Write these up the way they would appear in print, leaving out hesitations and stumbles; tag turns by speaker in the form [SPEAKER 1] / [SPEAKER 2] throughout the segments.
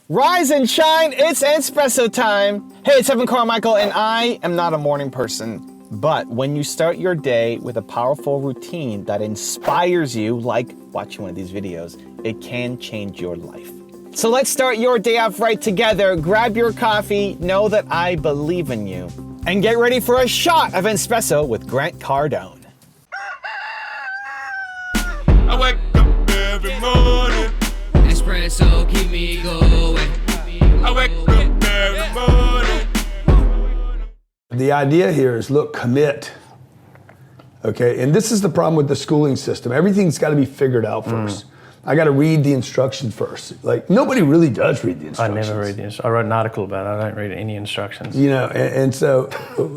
[SPEAKER 1] Rise and shine, it's Entspresso time. Hey, it's Carmichael, and I am not a morning person. But when you start your day with a powerful routine that inspires you, like watching one of these videos, it can change your life. So let's start your day off right together. Grab your coffee, know that I believe in you, and get ready for a shot of Entspresso with Grant Cardone.
[SPEAKER 2] I wake up every morning.
[SPEAKER 3] Espresso keep me going.
[SPEAKER 2] I wake up every morning.
[SPEAKER 4] The idea here is, look, commit. Okay, and this is the problem with the schooling system. Everything's got to be figured out first. I got to read the instructions first. Like, nobody really does read the instructions.
[SPEAKER 5] I never read the instructions. I wrote an article about it. I don't read any instructions.
[SPEAKER 4] You know, and so,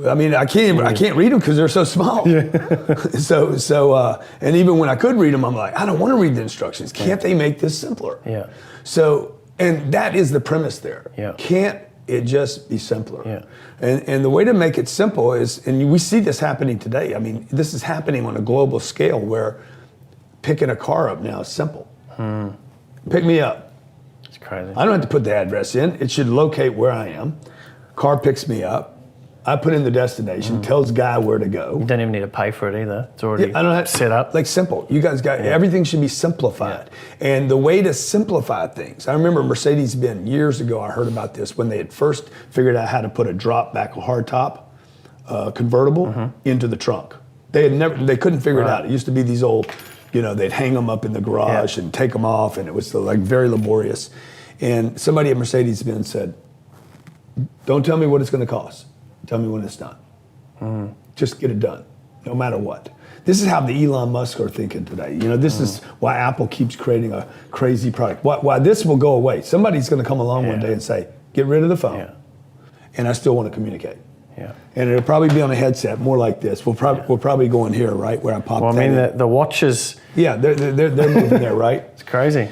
[SPEAKER 4] I mean, I can't read them because they're so small. Yeah. so, and even when I could read them, I'm like, I don't want to read the instructions. Can't they make this simpler?
[SPEAKER 5] Yeah.
[SPEAKER 4] So, and that is the premise there.
[SPEAKER 5] Yeah.
[SPEAKER 4] Can't it just be simpler?
[SPEAKER 5] Yeah.
[SPEAKER 4] And the way to make it simple is, and we see this happening today. I mean, this is happening on a global scale where picking a car up now is simple. Pick me up.
[SPEAKER 5] It's crazy.
[SPEAKER 4] I don't have to put the address in. It should locate where I am. Car picks me up. I put in the destination, tells guy where to go.
[SPEAKER 5] You don't even need to pay for it either. It's already
[SPEAKER 4] I don't have,
[SPEAKER 5] set up.
[SPEAKER 4] Like simple. You guys got, everything should be simplified. And the way to simplify things, I remember Mercedes-Benz years ago, I heard about this when they had first figured out how to put a drop back, a hard top convertible into the trunk. They couldn't figure it out. It used to be these old, you know, they'd hang them up in the garage and take them off, and it was like very laborious. And somebody at Mercedes-Benz said, don't tell me what it's going to cost. Tell me when it's done. Just get it done, no matter what. This is how the Elon Musk are thinking today. You know, this is why Apple keeps creating a crazy product. Why this will go away. Somebody's going to come along one day and say, get rid of the phone, and I still want to communicate.
[SPEAKER 5] Yeah.
[SPEAKER 4] And it'll probably be on a headset, more like this. We'll probably go in here, right, where I pop.
[SPEAKER 5] Well, I mean, the watches.
[SPEAKER 4] Yeah, they're moving there, right?
[SPEAKER 5] It's crazy.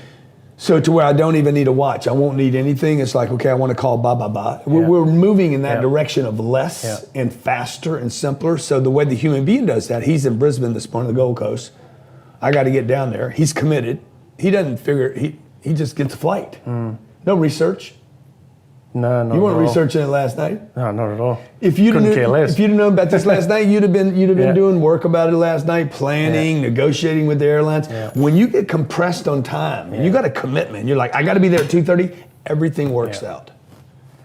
[SPEAKER 4] So to where I don't even need a watch. I won't need anything. It's like, okay, I want to call blah, blah, blah. We're moving in that direction of less and faster and simpler. So the way the human being does that, he's in Brisbane this morning, the Gold Coast. I got to get down there. He's committed. He doesn't figure, he just gets a flight. No research.
[SPEAKER 5] No, not
[SPEAKER 4] You weren't
[SPEAKER 5] at all.
[SPEAKER 4] researching it last night?
[SPEAKER 5] No, not at all.
[SPEAKER 4] If you'd have known about this last night, you'd have been doing work about it last night, planning, negotiating with the airlines. When you get compressed on time, and you got a commitment, you're like, I got to be there at 2:30. Everything works out.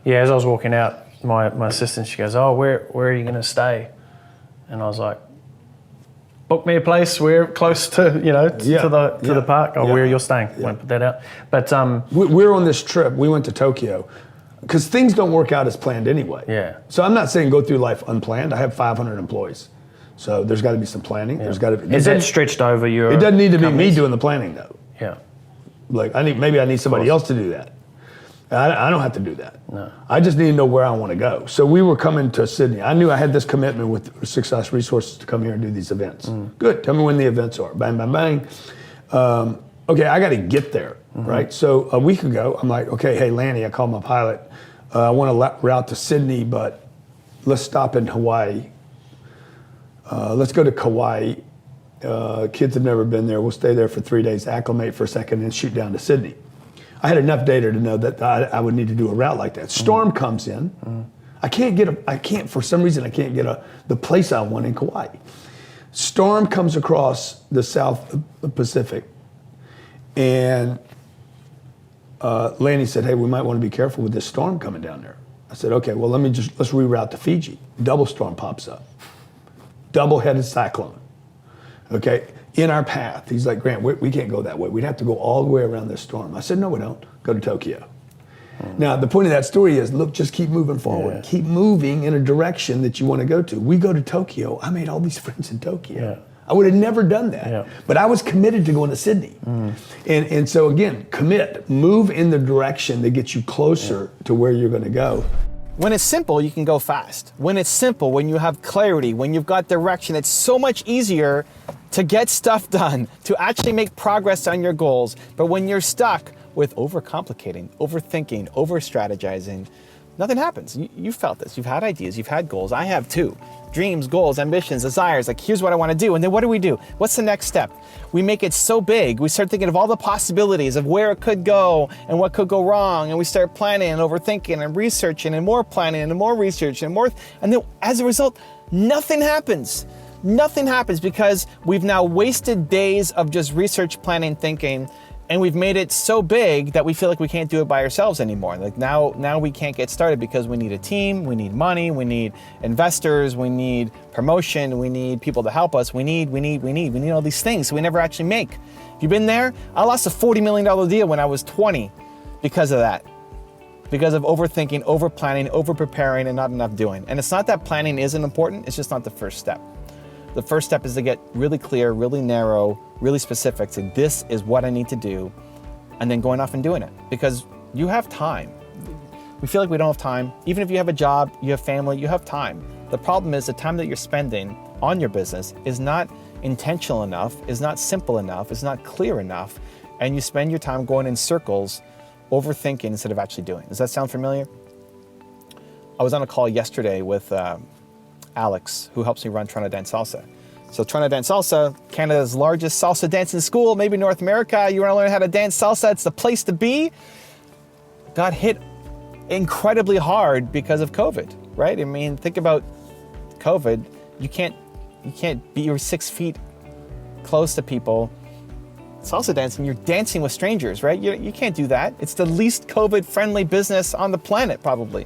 [SPEAKER 5] Yeah, as I was walking out, my assistant, she goes, "Oh, where are you going to stay?" And I was like, "Book me a place. We're close to to the park. Oh, where you're staying. Won't put that out." But
[SPEAKER 4] we're on this trip. We went to Tokyo. Because things don't work out as planned anyway.
[SPEAKER 5] Yeah.
[SPEAKER 4] So I'm not saying go through life unplanned. I have 500 employees. So there's got to be some planning. There's got to be.
[SPEAKER 5] Is that stretched over your
[SPEAKER 4] It doesn't need to be
[SPEAKER 5] companies?
[SPEAKER 4] me doing the planning though.
[SPEAKER 5] Yeah.
[SPEAKER 4] Like maybe I need somebody else to do that. I don't have to do that.
[SPEAKER 5] No.
[SPEAKER 4] I just need to know where I want to go. So we were coming to Sydney. I knew I had this commitment with Success Resources to come here and do these events. Good. Tell me when the events are. Bang, bang, bang. Okay, I got to get there, right? So a week ago, I'm like, okay, hey, Lanny, I called my pilot. I want to route to Sydney, but let's stop in Hawaii. Let's go to Kauai. Kids have never been there. We'll stay there for 3 days, acclimate for a second, and shoot down to Sydney. I had enough data to know that I would need to do a route like that. Storm comes in. For some reason, I can't get the place I want in Kauai. Storm comes across the South Pacific, and Lanny said, hey, we might want to be careful with this storm coming down there. I said, okay, well, let's reroute to Fiji. Double storm pops up. Double-headed cyclone. Okay, in our path. He's like, Grant, we can't go that way. We'd have to go all the way around this storm. I said, no, we don't. Go to Tokyo. Now, the point of that story is, look, just keep moving forward. Yeah. Keep moving in a direction that you want to go to. We go to Tokyo. I made all these friends in Tokyo. Yeah. I would have never done that, but I was committed to going to Sydney. And so again, commit, move in the direction that gets you closer to where you're going to go.
[SPEAKER 1] When it's simple, you can go fast. When it's simple, when you have clarity, when you've got direction, it's so much easier to get stuff done, to actually make progress on your goals. But when you're stuck with overcomplicating, overthinking, over-strategizing, nothing happens. You felt this. You've had ideas. You've had goals. I have too. Dreams, goals, ambitions, desires. Like, here's what I want to do. And then what do? What's the next step? We make it so big. We start thinking of all the possibilities of where it could go and what could go wrong. And we start planning and overthinking and researching and more planning and more research and more. And then as a result, nothing happens. Nothing happens because we've now wasted days of just research, planning, thinking, and we've made it so big that we feel like we can't do it by ourselves anymore. Like now we can't get started because we need a team, we need money, we need investors, we need promotion, we need people to help us, we need all these things so we never actually make. If you've been there, I lost a $40 million deal when I was 20 because of that. Because of overthinking, over-planning, over-preparing, and not enough doing. And it's not that planning isn't important, it's just not the first step. The first step is to get really clear, really narrow, really specific to this is what I need to do, and then going off and doing it. Because you have time. We feel like we don't have time. Even if you have a job, you have family, you have time. The problem is the time that you're spending on your business is not intentional enough, is not simple enough, is not clear enough, and you spend your time going in circles, overthinking instead of actually doing. Does that sound familiar? I was on a call yesterday with Alex, who helps me run Toronto Dance Salsa. So Toronto Dance Salsa, Canada's largest salsa dancing school, maybe North America. You want to learn how to dance salsa, it's the place to be. Got hit incredibly hard because of COVID, right? I mean, think about COVID. You can't be, you're 6 feet close to people. Salsa dancing, you're dancing with strangers, right? You can't do that. It's the least COVID-friendly business on the planet, probably.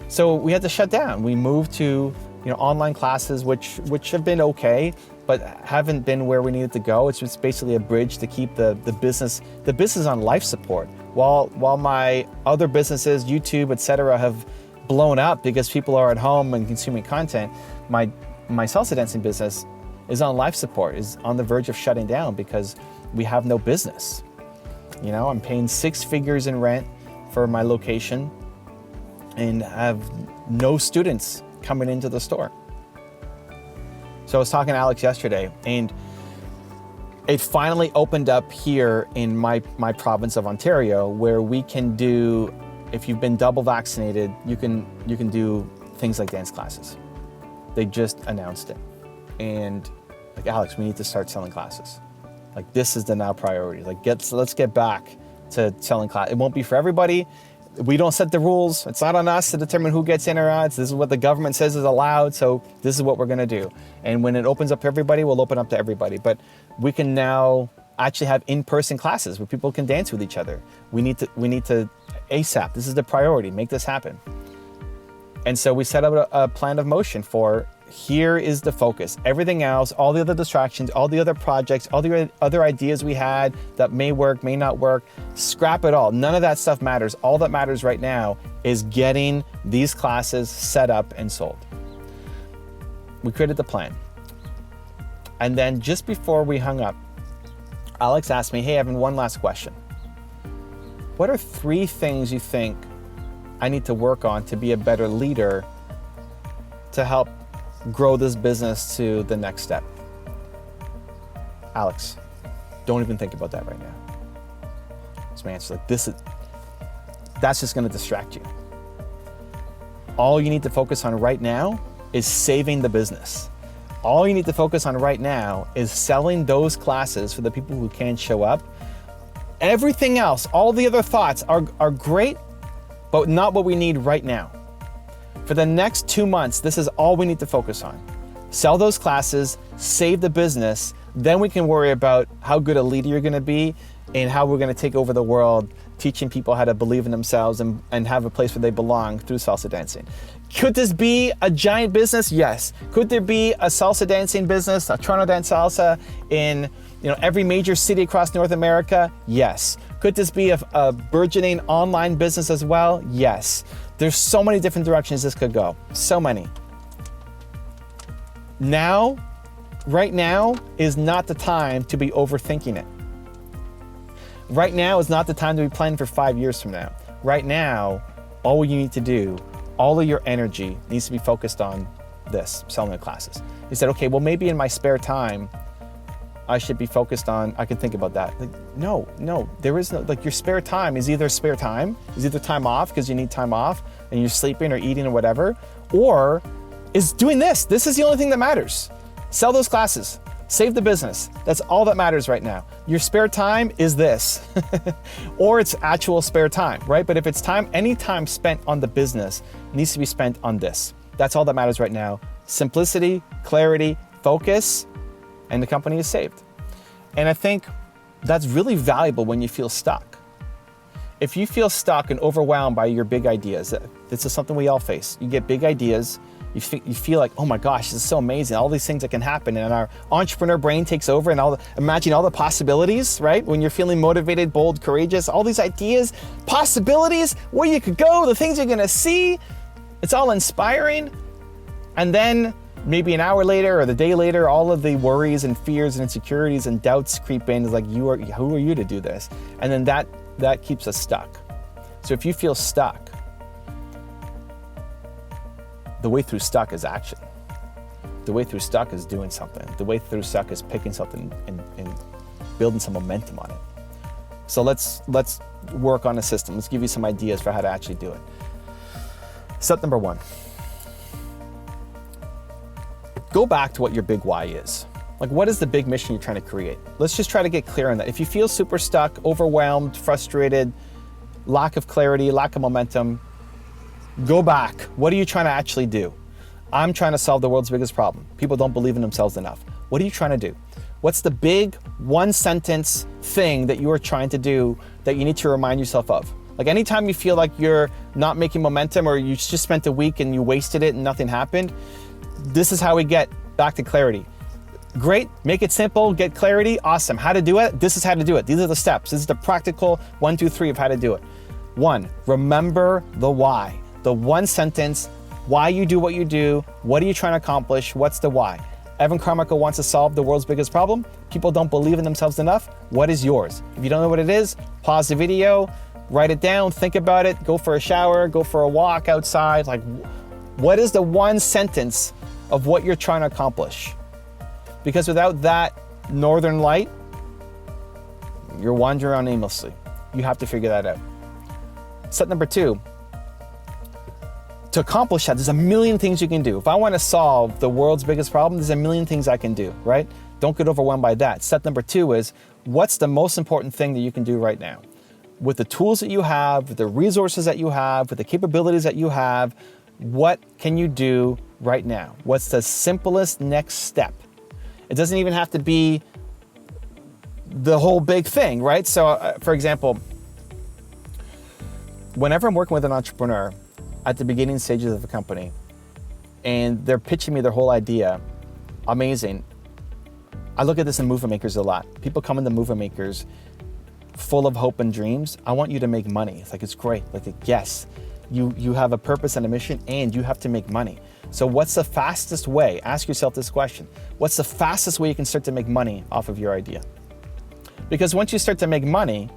[SPEAKER 1] So we had to shut down. We moved to online classes, which have been okay, but haven't been where we needed to go. It's just basically a bridge to keep the business on life support. While my other businesses, YouTube, etc., have blown up because people are at home and consuming content, my salsa dancing business is on life support, is on the verge of shutting down because we have no business. I'm paying 6 figures in rent for my location and have no students coming into the store. So I was talking to Alex yesterday, and it finally opened up here in my province of Ontario, where we can do, if you've been double vaccinated, you can do things like dance classes. They just announced it. And like, Alex, we need to start selling classes. Like, this is the now priority. Like, let's get back to selling classes. It won't be for everybody. We don't set the rules. It's not on us to determine who gets in or out. This is what the government says is allowed, so this is what we're gonna do. And when it opens up to everybody, we'll open up to everybody. But we can now actually have in-person classes where people can dance with each other. We need to ASAP. This is the priority. Make this happen. And so we set up a plan of motion for, here is the focus. Everything else, all the other distractions, all the other projects, all the other ideas we had that may work, may not work, scrap it all. None of that stuff matters. All that matters right now is getting these classes set up and sold. We created the plan. And then just before we hung up, Alex asked me, hey, Evan, one last question. What are 3 things you think I need to work on to be a better leader to help grow this business to the next step? Alex, don't even think about that right now. So my answer is like, that's just gonna distract you. All you need to focus on right now is saving the business. All you need to focus on right now is selling those classes for the people who can't show up. Everything else, all the other thoughts are great, but not what we need right now. For the next 2 months, this is all we need to focus on. Sell those classes, save the business, then we can worry about how good a leader you're gonna be and how we're gonna take over the world, teaching people how to believe in themselves and have a place where they belong through salsa dancing. Could this be a giant business? Yes. Could there be a salsa dancing business, a Toronto Dance Salsa in every major city across North America? Yes. Could this be a burgeoning online business as well? Yes. There's so many different directions this could go. So many. Right now is not the time to be overthinking it. Right now is not the time to be planning for 5 years from now. Right now, all you need to do, all of your energy needs to be focused on this, selling the classes. You said, okay, well, maybe in my spare time, I should be focused on, I can think about that. Like, no, there is no, like, your spare time is either time off because you need time off. and you're sleeping or eating or whatever, or is doing this. This is the only thing that matters. Sell those classes, save the business. That's all that matters right now. Your spare time is this, or it's actual spare time, right? But if it's time, any time spent on the business needs to be spent on this. That's all that matters right now. Simplicity, clarity, focus, and the company is saved. And I think that's really valuable when you feel stuck. If you feel stuck and overwhelmed by your big ideas, this is something we all face. You get big ideas, you feel like, oh my gosh, this is so amazing, all these things that can happen, and our entrepreneur brain takes over and imagine all the possibilities, right? When you're feeling motivated, bold, courageous, all these ideas, possibilities, where you could go, the things you're gonna see, it's all inspiring. And then maybe an hour later or the day later, all of the worries and fears and insecurities and doubts creep in. It's like, who are you to do this? And then that keeps us stuck. So if you feel stuck, the way through stuck is action. The way through stuck is doing something. The way through stuck is picking something and building some momentum on it. So let's work on a system. Let's give you some ideas for how to actually do it. Step number 1. Go back to what your big why is. Like, what is the big mission you're trying to create? Let's just try to get clear on that. If you feel super stuck, overwhelmed, frustrated, lack of clarity, lack of momentum, go back. What are you trying to actually do? I'm trying to solve the world's biggest problem. People don't believe in themselves enough. What are you trying to do? What's the big one-sentence thing that you are trying to do that you need to remind yourself of? Like, anytime you feel like you're not making momentum, or you just spent a week and you wasted it and nothing happened, this is how we get back to clarity. Great, make it simple, get clarity, awesome. How to do it? This is how to do it. These are the steps. This is the practical 1, 2, 3 of how to do it. 1, remember the why. The one sentence, why you do what you do, what are you trying to accomplish, what's the why? Evan Carmichael wants to solve the world's biggest problem. People don't believe in themselves enough. What is yours? If you don't know what it is, pause the video, write it down, think about it, go for a shower, go for a walk outside. Like, what is the one sentence of what you're trying to accomplish? Because without that northern light, you're wandering around aimlessly. You have to figure that out. Step number 2, to accomplish that, there's a million things you can do. If I want to solve the world's biggest problem, there's a million things I can do, right? Don't get overwhelmed by that. Step number 2 is, what's the most important thing that you can do right now? With the tools that you have, with the resources that you have, with the capabilities that you have, what can you do right now? What's the simplest next step? It doesn't even have to be the whole big thing, right? So, for example, whenever I'm working with an entrepreneur at the beginning stages of a company and they're pitching me their whole idea, amazing. I look at this in movement makers a lot. People come into movement makers full of hope and dreams. I want you to make money. It's like, it's great. Like, yes, you have a purpose and a mission, and you have to make money. So what's the fastest way? Ask yourself this question. What's the fastest way you can start to make money off of your idea? Because once you start to make money,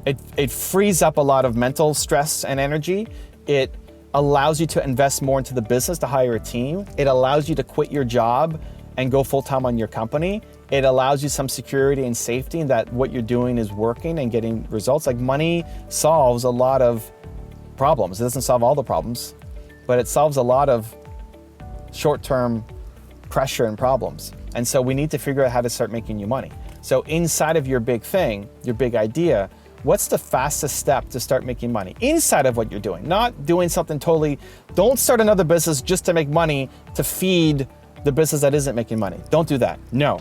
[SPEAKER 1] it frees up a lot of mental stress and energy. It allows you to invest more into the business, to hire a team. It allows you to quit your job and go full-time on your company. It allows you some security and safety in that what you're doing is working and getting results. Like, money solves a lot of problems. It doesn't solve all the problems, but it solves a lot of short-term pressure and problems. And so we need to figure out how to start making you money. So inside of your big thing, your big idea, what's the fastest step to start making money inside of what you're doing? Not doing something totally, don't start another business just to make money to feed the business that isn't making money. Don't do that. No,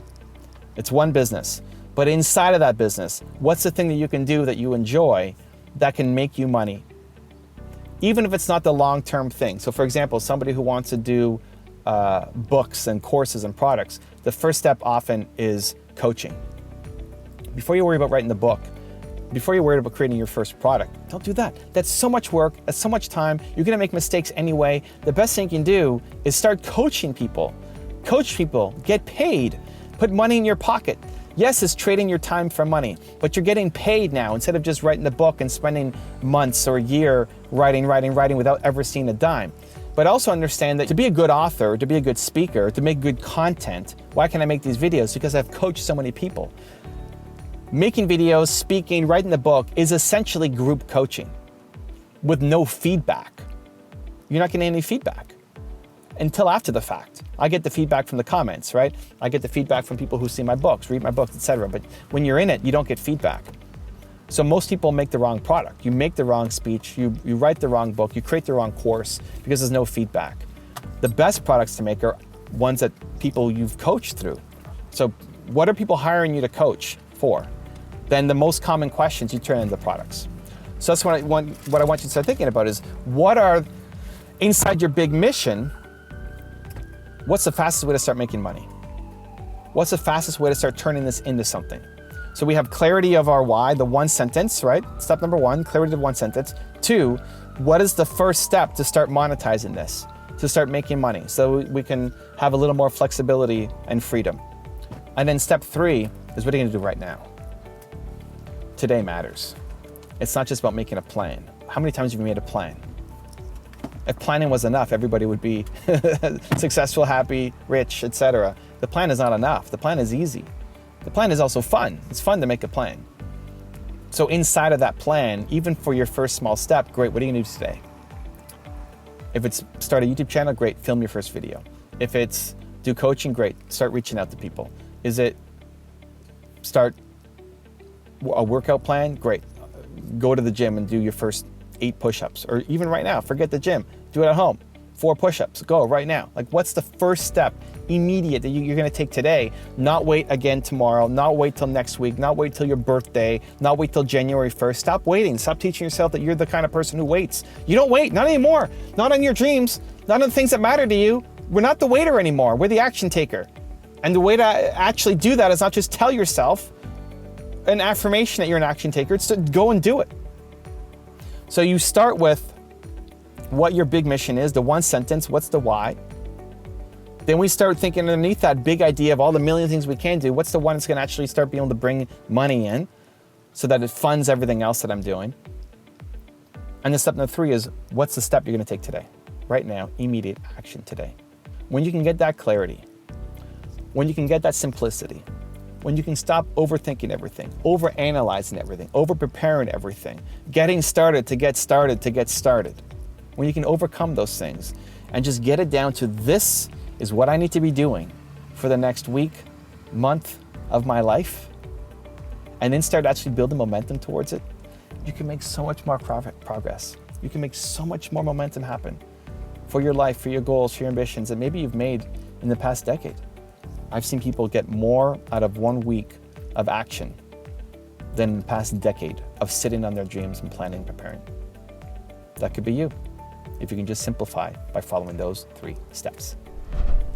[SPEAKER 1] it's one business. But inside of that business, what's the thing that you can do that you enjoy that can make you money? Even if it's not the long-term thing. So for example, somebody who wants to do books and courses and products, the first step often is coaching. Before you worry about writing the book, before you're worried about creating your first product, don't do that. That's so much work, that's so much time. You're gonna make mistakes anyway. The best thing you can do is start coaching people. Coach people, get paid, put money in your pocket. Yes, it's trading your time for money, but you're getting paid now instead of just writing the book and spending months or a year writing without ever seeing a dime. But also understand that to be a good author, to be a good speaker, to make good content, why can I make these videos? Because I've coached so many people. Making videos, speaking, writing the book is essentially group coaching with no feedback. you're not getting any feedback until after the fact. I get the feedback from the comments, right? I get the feedback from people who see my books, read my books, etc. But when you're in it, you don't get feedback. So most people make the wrong product. You make the wrong speech, you write the wrong book, you create the wrong course because there's no feedback. The best products to make are ones that people you've coached through. So what are people hiring you to coach for? Then the most common questions you turn into products. So that's what I want you to start thinking about is what are, inside your big mission, what's the fastest way to start making money? What's the fastest way to start turning this into something? So we have clarity of our why, the one sentence, right? Step number 1, clarity of one sentence. 2, what is the first step to start monetizing this, to start making money so we can have a little more flexibility and freedom. And then step 3 is what are you gonna do right now? Today matters. It's not just about making a plan. How many times have you made a plan? If planning was enough, everybody would be successful, happy, rich, etc. The plan is not enough. The plan is easy. The plan is also fun. It's fun to make a plan. So inside of that plan, even for your first small step, great, what are you gonna do today? If it's start a YouTube channel, great, film your first video. If it's do coaching, great, start reaching out to people. Is it start a workout plan? Great, go to the gym and do your first 8 push-ups. Or even right now, forget the gym, do it at home. 4 push-ups, go right now. Like what's the first step, immediate, that you're gonna take today? Not wait again tomorrow, not wait till next week, not wait till your birthday, not wait till January 1st. Stop waiting, stop teaching yourself that you're the kind of person who waits. You don't wait, not anymore. Not on your dreams, not on the things that matter to you. We're not the waiter anymore, we're the action taker. And the way to actually do that is not just tell yourself an affirmation that you're an action taker, it's to go and do it. So you start with what your big mission is, the one sentence, what's the why? Then we start thinking underneath that big idea of all the million things we can do, what's the one that's gonna actually start being able to bring money in so that it funds everything else that I'm doing? And then step number 3 is, what's the step you're gonna take today? Right now, immediate action today. When you can get that clarity, when you can get that simplicity, when you can stop overthinking everything, overanalyzing everything, over-preparing everything, getting started to get started to get started. When you can overcome those things and just get it down to this is what I need to be doing for the next week, month of my life, and then start actually building momentum towards it, you can make so much more progress. You can make so much more momentum happen for your life, for your goals, for your ambitions that maybe you've made in the past decade. I've seen people get more out of 1 week of action than the past decade of sitting on their dreams and planning and preparing. That could be you, if you can just simplify by following those 3 steps.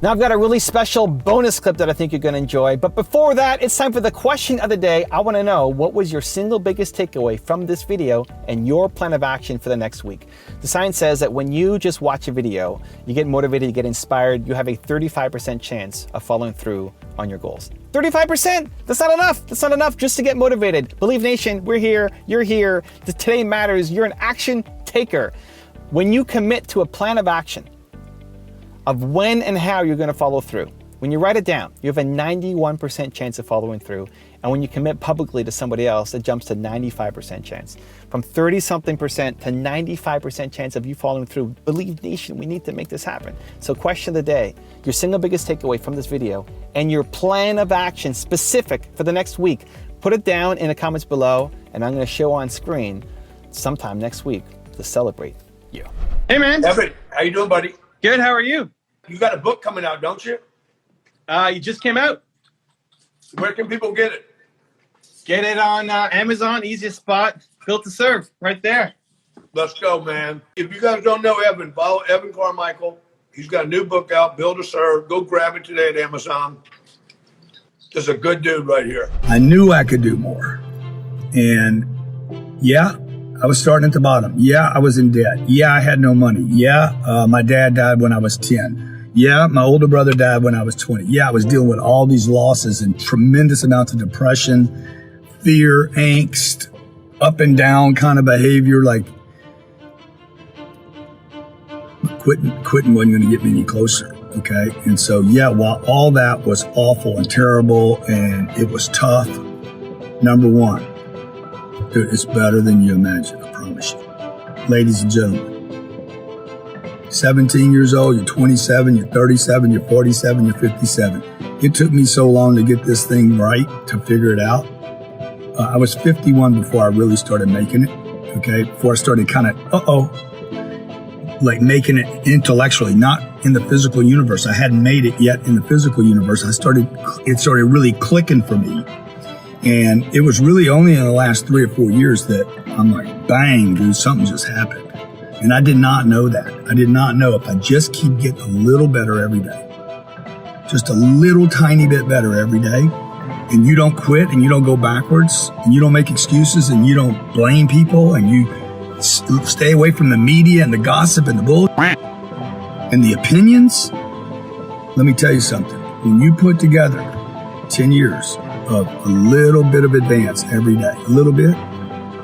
[SPEAKER 1] Now I've got a really special bonus clip that I think you're gonna enjoy, but before that, it's time for the question of the day. I wanna know, what was your single biggest takeaway from this video and your plan of action for the next week? The science says that when you just watch a video, you get motivated, you get inspired, you have a 35% chance of following through on your goals. 35%, that's not enough. That's not enough just to get motivated. Believe Nation, we're here, you're here. Today matters, you're an action taker. When you commit to a plan of action, of when and how you're gonna follow through. When you write it down, you have a 91% chance of following through. And when you commit publicly to somebody else, it jumps to 95% chance. From 30-something% to 95% chance of you following through. Believe Nation, we need to make this happen. So question of the day, your single biggest takeaway from this video and your plan of action specific for the next week. Put it down in the comments below and I'm gonna show on screen sometime next week to celebrate you.
[SPEAKER 6] Hey man.
[SPEAKER 7] Everett, how you doing, buddy?
[SPEAKER 6] Good, how are you?
[SPEAKER 7] You got a book coming out, don't you?
[SPEAKER 6] You just came out.
[SPEAKER 7] Where can people get it?
[SPEAKER 6] Get it on Amazon, easiest spot, built to serve, right there.
[SPEAKER 7] Let's go, man. If you guys don't know Evan, follow Evan Carmichael. He's got a new book out, Build to Serve. Go grab it today at Amazon. Just a good dude right here.
[SPEAKER 8] I knew I could do more. And yeah, I was starting at the bottom. Yeah, I was in debt. Yeah, I had no money. Yeah, my dad died when I was 10. Yeah, my older brother died when I was 20. Yeah, I was dealing with all these losses and tremendous amounts of depression, fear, angst, up and down kind of behavior. Like quitting wasn't going to get me any closer. Okay. And so, yeah, while all that was awful and terrible and it was tough, number one, dude, it's better than you imagine. I promise you. Ladies and gentlemen, 17 years old, you're 27, you're 37, you're 47, you're 57. It took me so long to get this thing right, to figure it out. I was 51 before I really started making it, okay? Before I started kind of, like making it intellectually, not in the physical universe. I hadn't made it yet in the physical universe. It started really clicking for me. And it was really only in the last 3 or 4 years that I'm like, bang, dude, something just happened. And I did not know that. I did not know if I just keep getting a little better every day, just a little tiny bit better every day, and you don't quit and you don't go backwards and you don't make excuses and you don't blame people and you stay away from the media and the gossip and the bull and the opinions. Let me tell you something. When you put together 10 years of a little bit of advance every day, a little bit,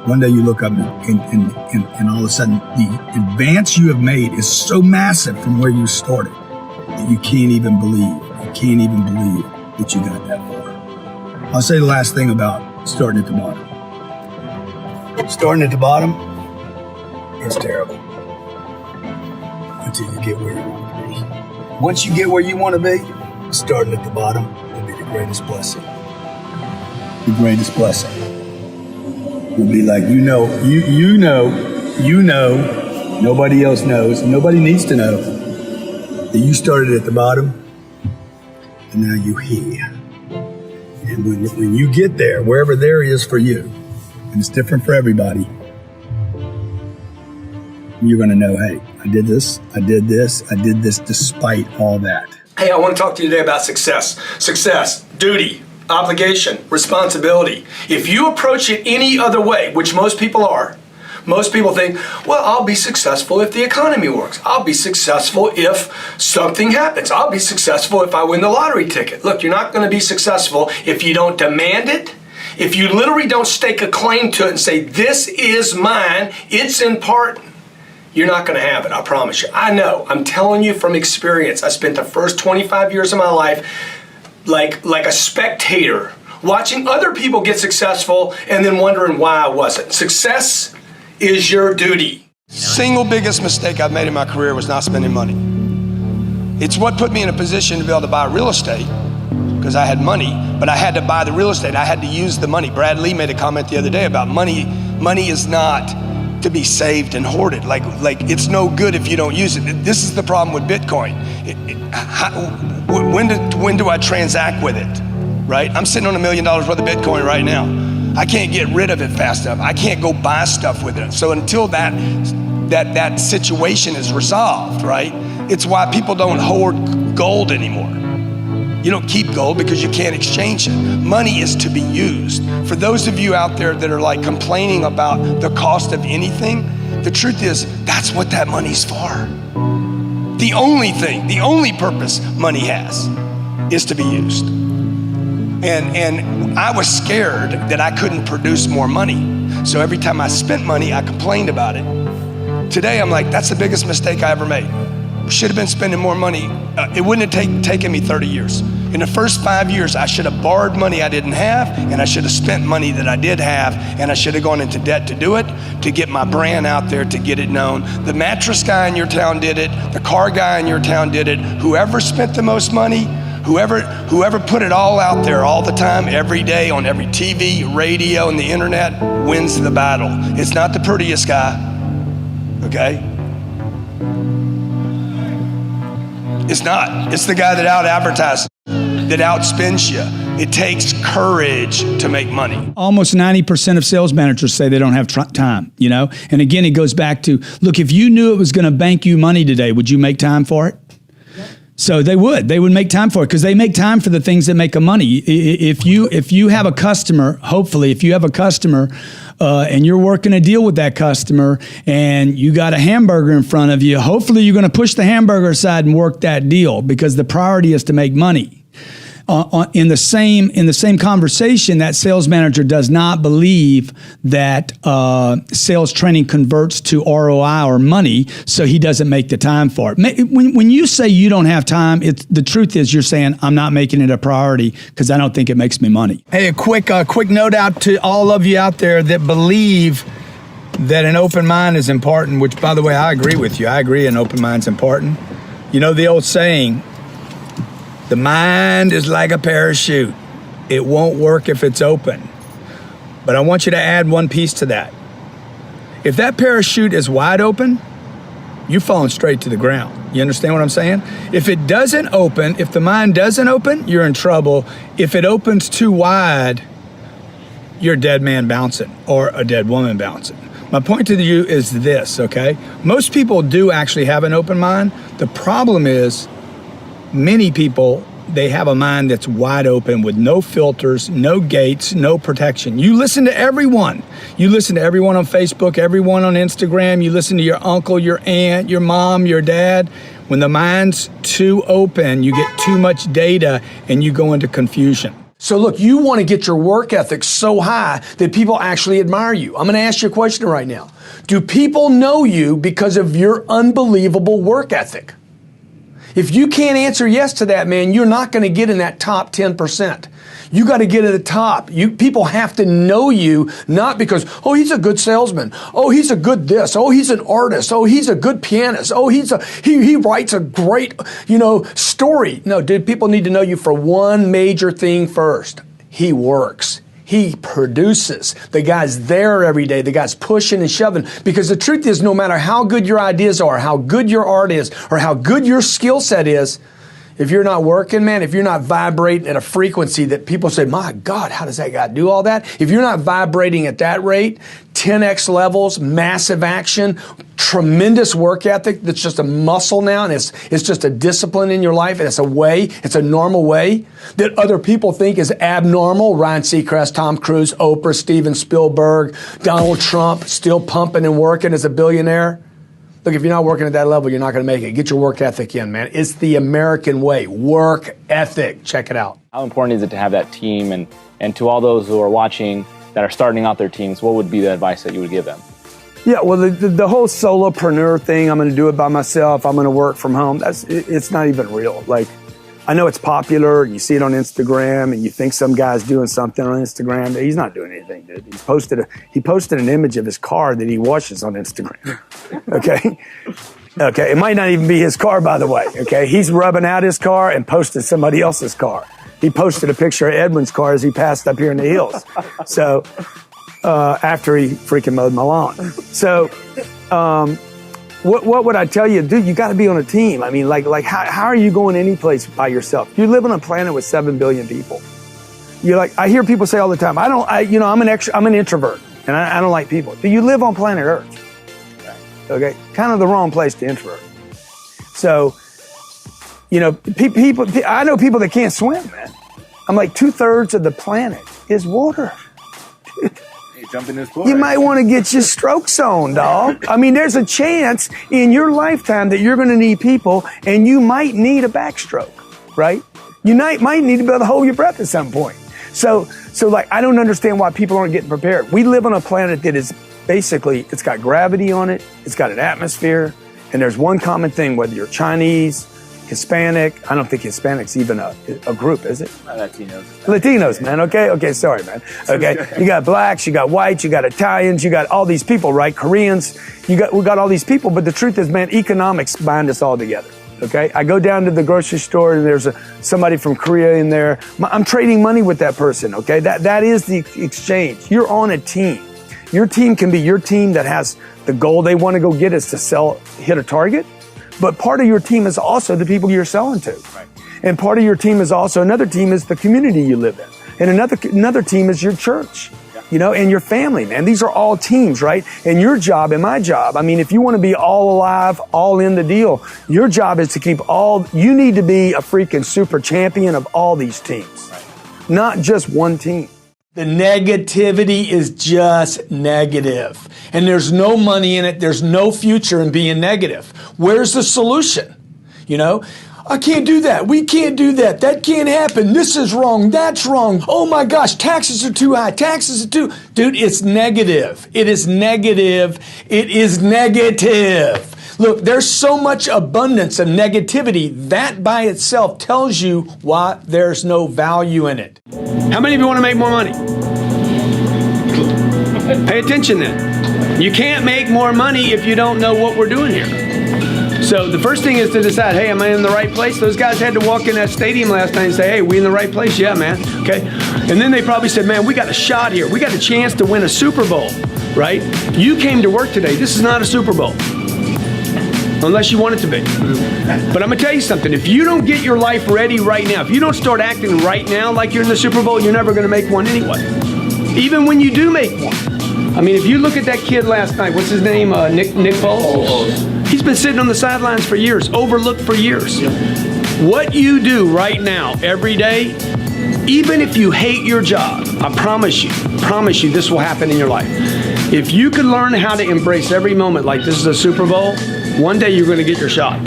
[SPEAKER 8] one day you look up and all of a sudden the advance you have made is so massive from where you started that you can't even believe. You can't even believe that you got that far. I'll say the last thing about starting at the bottom. Starting at the bottom is terrible until you get where you want to be. Once you get where you want to be, starting at the bottom will be the greatest blessing. The greatest blessing. Will be like, you know, nobody else knows, nobody needs to know that you started at the bottom and now you're here. And when you get there, wherever there is for you, and it's different for everybody, you're going to know, hey, I did this despite all that.
[SPEAKER 9] Hey, I want to talk to you today about success. Success, duty, obligation, responsibility. If you approach it any other way, which most people are, most people think, well, I'll be successful if the economy works. I'll be successful if something happens. I'll be successful if I win the lottery ticket. Look, you're not going to be successful if you don't demand it, if you literally don't stake a claim to it and say, this is mine, it's important. You're not going to have it, I promise you. I know, I'm telling you from experience. I spent the first 25 years of my life like a spectator, watching other people get successful and then wondering why I wasn't. Success is your duty.
[SPEAKER 7] Single biggest mistake I've made in my career was not spending money. It's what put me in a position to be able to buy real estate because I had money, but I had to buy the real estate. I had to use the money. Brad Lee made a comment the other day about money. Money is not to be saved and hoarded. Like it's no good if you don't use it. This is the problem with Bitcoin. When do I transact with it, right? I'm sitting on $1 million worth of Bitcoin right now. I can't get rid of it fast enough. I can't go buy stuff with it. So until that situation is resolved, right? It's why people don't hoard gold anymore. You don't keep gold because you can't exchange it. Money is to be used. For those of you out there that are like complaining about the cost of anything, the truth is that's what that money's for. The only thing, the only purpose money has is to be used. And I was scared that I couldn't produce more money. So every time I spent money, I complained about it. Today, I'm like, that's the biggest mistake I ever made. Should have been spending more money. It wouldn't have taken me 30 years. In the first 5 years, I should have borrowed money I didn't have, and I should have spent money that I did have, and I should have gone into debt to do it, to get my brand out there, to get it known. The mattress guy in your town did it. The car guy in your town did it. Whoever spent the most money, whoever put it all out there all the time, every day, on every TV, radio, and the internet, wins the battle. It's not the prettiest guy, okay? It's not. It's the guy that out-advertises, that outspends you. It takes courage to make money.
[SPEAKER 8] Almost 90% of sales managers say they don't have time, you know? And again, it goes back to, look, if you knew it was going to bank you money today, would you make time for it? So they would make time for it because they make time for the things that make them money. If you have a customer, hopefully, if you have a customer and you're working a deal with that customer and you got a hamburger in front of you, hopefully you're going to push the hamburger aside and work that deal because the priority is to make money. In the same conversation, that sales manager does not believe that sales training converts to ROI or money, so he doesn't make the time for it. When you say you don't have time, the truth is you're saying I'm not making it a priority because I don't think it makes me money. Hey, a quick note out to all of you out there that believe that an open mind is important, which, by the way, I agree with you. I agree an open mind's important. You know the old saying, the mind is like a parachute. It won't work if it's open. But I want you to add one piece to that. If that parachute is wide open, you're falling straight to the ground. You understand what I'm saying? If it doesn't open, if the mind doesn't open, you're in trouble. If it opens too wide, you're a dead man bouncing or a dead woman bouncing. My point to you is this, okay? Most people do actually have an open mind. The problem is many people, they have a mind that's wide open with no filters, no gates, no protection. You listen to everyone. You listen to everyone on Facebook, everyone on Instagram. You listen to your uncle, your aunt, your mom, your dad. When the mind's too open, you get too much data and you go into confusion.
[SPEAKER 7] So look, you want to get your work ethic so high that people actually admire you. I'm going to ask you a question right now. Do people know you because of your unbelievable work ethic? If you can't answer yes to that, man, you're not going to get in that top 10%. You got to get at the top. People have to know you, not because, oh, he's a good salesman. Oh, he's a good this. Oh, he's an artist. Oh, he's a good pianist. Oh, he writes a great, story. No, dude, people need to know you for one major thing first. He works. He produces. The guy's there every day. The guy's pushing and shoving. Because the truth is, no matter how good your ideas are, how good your art is, or how good your skill set is, if you're not working, man, if you're not vibrating at a frequency that people say, my God, how does that guy do all that? If you're not vibrating at that rate, 10x levels, massive action, tremendous work ethic that's just a muscle now, and it's just a discipline in your life, and it's a normal way that other people think is abnormal. Ryan Seacrest, Tom Cruise, Oprah, Steven Spielberg, Donald Trump, still pumping and working as a billionaire. Look, if you're not working at that level, you're not going to make it. Get your work ethic in, man. It's the American way. Work ethic. Check it out.
[SPEAKER 10] How important is it to have that team? And to all those who are watching that are starting out their teams, what would be the advice that you would give them?
[SPEAKER 8] Yeah, well, the whole solopreneur thing, I'm going to do it by myself, I'm going to work from home, it's not even real. Like, I know it's popular, you see it on Instagram, and you think some guy's doing something on Instagram. He's not doing anything, dude. He posted an image of his car that he washes on Instagram, okay? Okay, it might not even be his car, by the way, okay? He's rubbing out his car and posted somebody else's car. He posted a picture of Edwin's car as he passed up here in the hills. So, after he freaking mowed my lawn. So, what would I tell you? Dude, you got to be on a team. I mean, like how are you going any place by yourself? You live on a planet with 7 billion people. You're like, I hear people say all the time, I'm an introvert and I don't like people. Do you live on planet Earth? Okay, kind of the wrong place to introvert. So, people, I know people that can't swim, man. I'm like, 2/3 of the planet is water. Dude.
[SPEAKER 10] Jump in this pool.
[SPEAKER 8] You might want to get your strokes on, dog. I mean, there's a chance in your lifetime that you're going to need people, and you might need a backstroke, right? You might need to be able to hold your breath at some point. So like, I don't understand why people aren't getting prepared. We live on a planet that is basically, it's got gravity on it, it's got an atmosphere, and there's one common thing, whether you're Chinese, Hispanic. I don't think Hispanic's even a group, is it? Latinos, man. Okay, sorry, man. Okay, you got blacks, you got whites, you got Italians, you got all these people, right? Koreans. We got all these people, but the truth is, man, economics bind us all together. Okay, I go down to the grocery store and there's somebody from Korea in there. I'm trading money with that person. Okay, that is the exchange. You're on a team. Your team can be your team that has the goal they want to go get is to hit a target. But part of your team is also the people you're selling to. Right. And part of your team is also, another team is the community you live in. And another team is your church, and your family, man. These are all teams, right? And your job and my job, I mean, if you want to be all alive, all in the deal, your job is to you need to be a freaking super champion of all these teams, right. Not just one team. The negativity is just negative. And there's no money in it. There's no future in being negative. Where's the solution? I can't do that. We can't do that. That can't happen. This is wrong. That's wrong. Oh my gosh, taxes are too high. Dude, it's negative. It is negative. It is negative. Look, there's so much abundance of negativity. That by itself tells you why there's no value in it. How many of you want to make more money? Pay attention then. You can't make more money if you don't know what we're doing here. So the first thing is to decide, hey, am I in the right place? Those guys had to walk in that stadium last night and say, hey, we in the right place? Yeah, man. Okay. And then they probably said, man, we got a shot here. We got a chance to win a Super Bowl, right? You came to work today. This is not a Super Bowl. Unless you want it to be. But I'm gonna tell you something, if you don't get your life ready right now, if you don't start acting right now like you're in the Super Bowl, you're never gonna make one anyway. Even when you do make one. I mean, if you look at that kid last night, what's his name, Nick Foles? He's been sitting on the sidelines for years, overlooked for years. What you do right now, every day, even if you hate your job, I promise you, this will happen in your life. If you could learn how to embrace every moment like this is a Super Bowl, one day you're going to get your shot.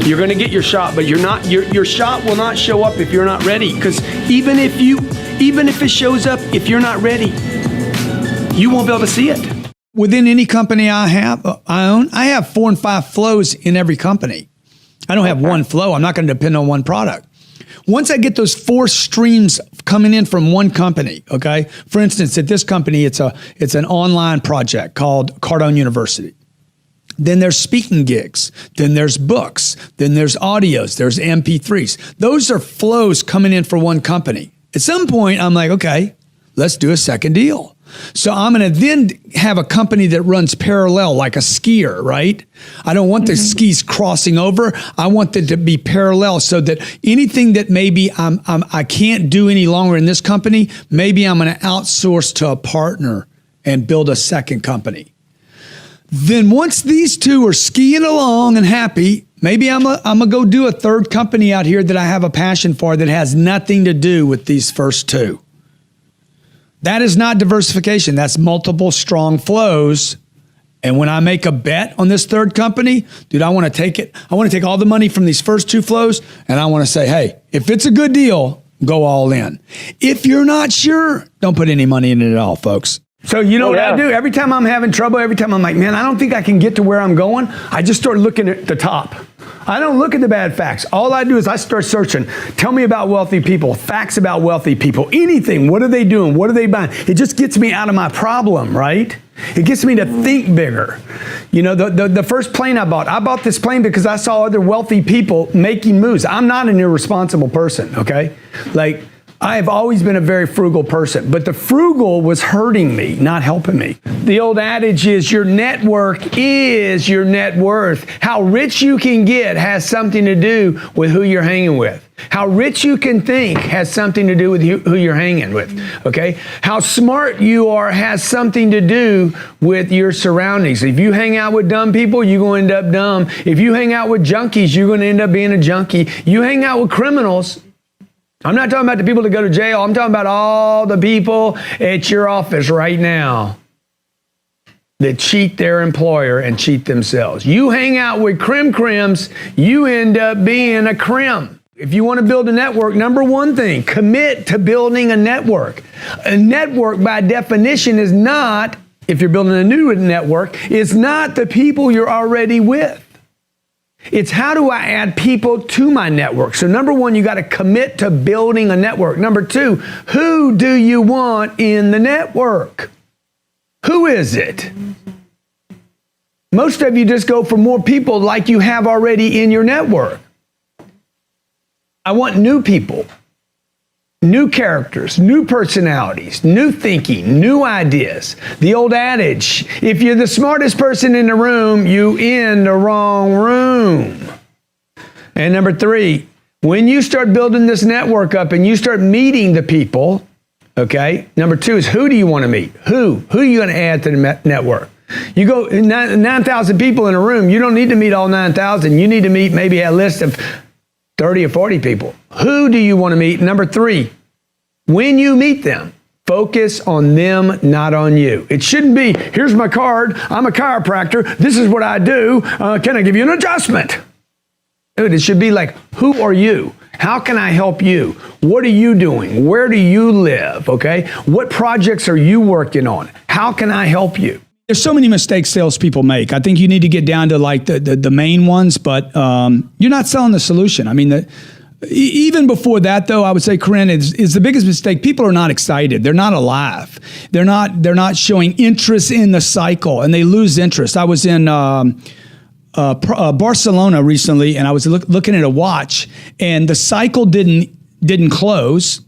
[SPEAKER 8] You're going to get your shot, but your shot will not show up if you're not ready. Because even if it shows up, if you're not ready, you won't be able to see it.
[SPEAKER 11] Within any company I own, I have 4 and 5 flows in every company. I don't have one flow. I'm not going to depend on one product. Once I get those 4 streams coming in from one company, okay? For instance, at this company, it's an online project called Cardone University. Then there's speaking gigs. Then there's books. Then there's audios. There's MP3s. Those are flows coming in for one company. At some point, I'm like, okay, let's do a second deal. So I'm going to then have a company that runs parallel, like a skier, right? I don't want the skis crossing over. I want them to be parallel so that anything that maybe I can't do any longer in this company, maybe I'm going to outsource to a partner and build a second company. Then once these two are skiing along and happy, maybe I'm gonna go do a third company out here that I have a passion for that has nothing to do with these first 2. That is not diversification. That's multiple strong flows. And when I make a bet on this third company, dude, I want to take it. I want to take all the money from these first 2 flows, and I want to say, hey, if it's a good deal, go all in. If you're not sure, don't put any money in it at all, folks.
[SPEAKER 8] So you know what I do? Every time I'm having trouble, every time I'm like, man, I don't think I can get to where I'm going, I just start looking at the top. I don't look at the bad facts. All I do is I start searching. Tell me about wealthy people, facts about wealthy people, anything. What are they doing? What are they buying? It just gets me out of my problem, right? It gets me to think bigger. You know, the first plane I bought this plane because I saw other wealthy people making moves. I'm not an irresponsible person, okay? Like, I have always been a very frugal person, but the frugal was hurting me, not helping me. The old adage is your network is your net worth. How rich you can get has something to do with who you're hanging with. How rich you can think has something to do with who you're hanging with, okay? How smart you are has something to do with your surroundings. If you hang out with dumb people, you're going to end up dumb. If you hang out with junkies, you're going to end up being a junkie. You hang out with criminals, I'm not talking about the people that go to jail. I'm talking about all the people at your office right now that cheat their employer and cheat themselves. You hang out with crims, you end up being a crim. If you want to build a network, number one thing, commit to building a network. A network by definition is not, if you're building a new network, is not the people you're already with. It's how do I add people to my network? So number one, you got to commit to building a network. Number two, who do you want in the network? Who is it? Most of you just go for more people like you have already in your network. I want new people, new characters, new personalities, new thinking, new ideas. The old adage, if you're the smartest person in the room, you in the wrong room. And number three, when you start building this network up and you start meeting the people, okay, number two is who do you want to meet? Who are you going to add to the network? You go 9,000 people in a room, you don't need to meet all 9,000. You need to meet maybe a list of 30 or 40 people. Who do you want to meet? Number three, when you meet them, focus on them, not on you. It shouldn't be, here's my card, I'm a chiropractor, this is what I do, can I give you an adjustment? Dude, it should be like, who are you? How can I help you? What are you doing? Where do you live? Okay? What projects are you working on? How can I help you?
[SPEAKER 11] There's so many mistakes salespeople make. I think you need to get down to like the main ones, but you're not selling the solution. I mean, Even before that, though, I would say, Corinne, is the biggest mistake. People are not excited. They're not alive. They're not showing interest in the cycle, and they lose interest. I was in Barcelona recently, and I was looking at a watch, and the cycle didn't close.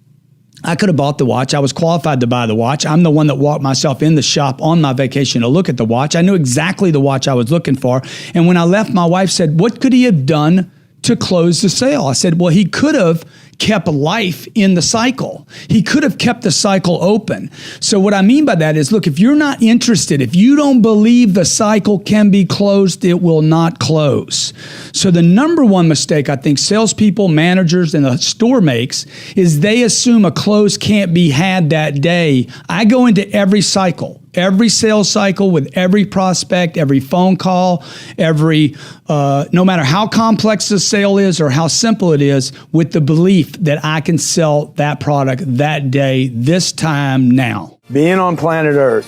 [SPEAKER 11] I could have bought the watch. I was qualified to buy the watch. I'm the one that walked myself in the shop on my vacation to look at the watch. I knew exactly the watch I was looking for. And when I left, my wife said, what could he have done to close the sale? I said, well, he could have kept life in the cycle. He could have kept the cycle open. So what I mean by that is, look, if you're not interested, if you don't believe the cycle can be closed, it will not close. So the number one mistake I think salespeople, managers, and the store makes is they assume a close can't be had that day. I go into every cycle, every sales cycle with every prospect, every phone call, no matter how complex the sale is or how simple it is, with the belief that I can sell that product that day, this time, now.
[SPEAKER 8] Being on planet Earth,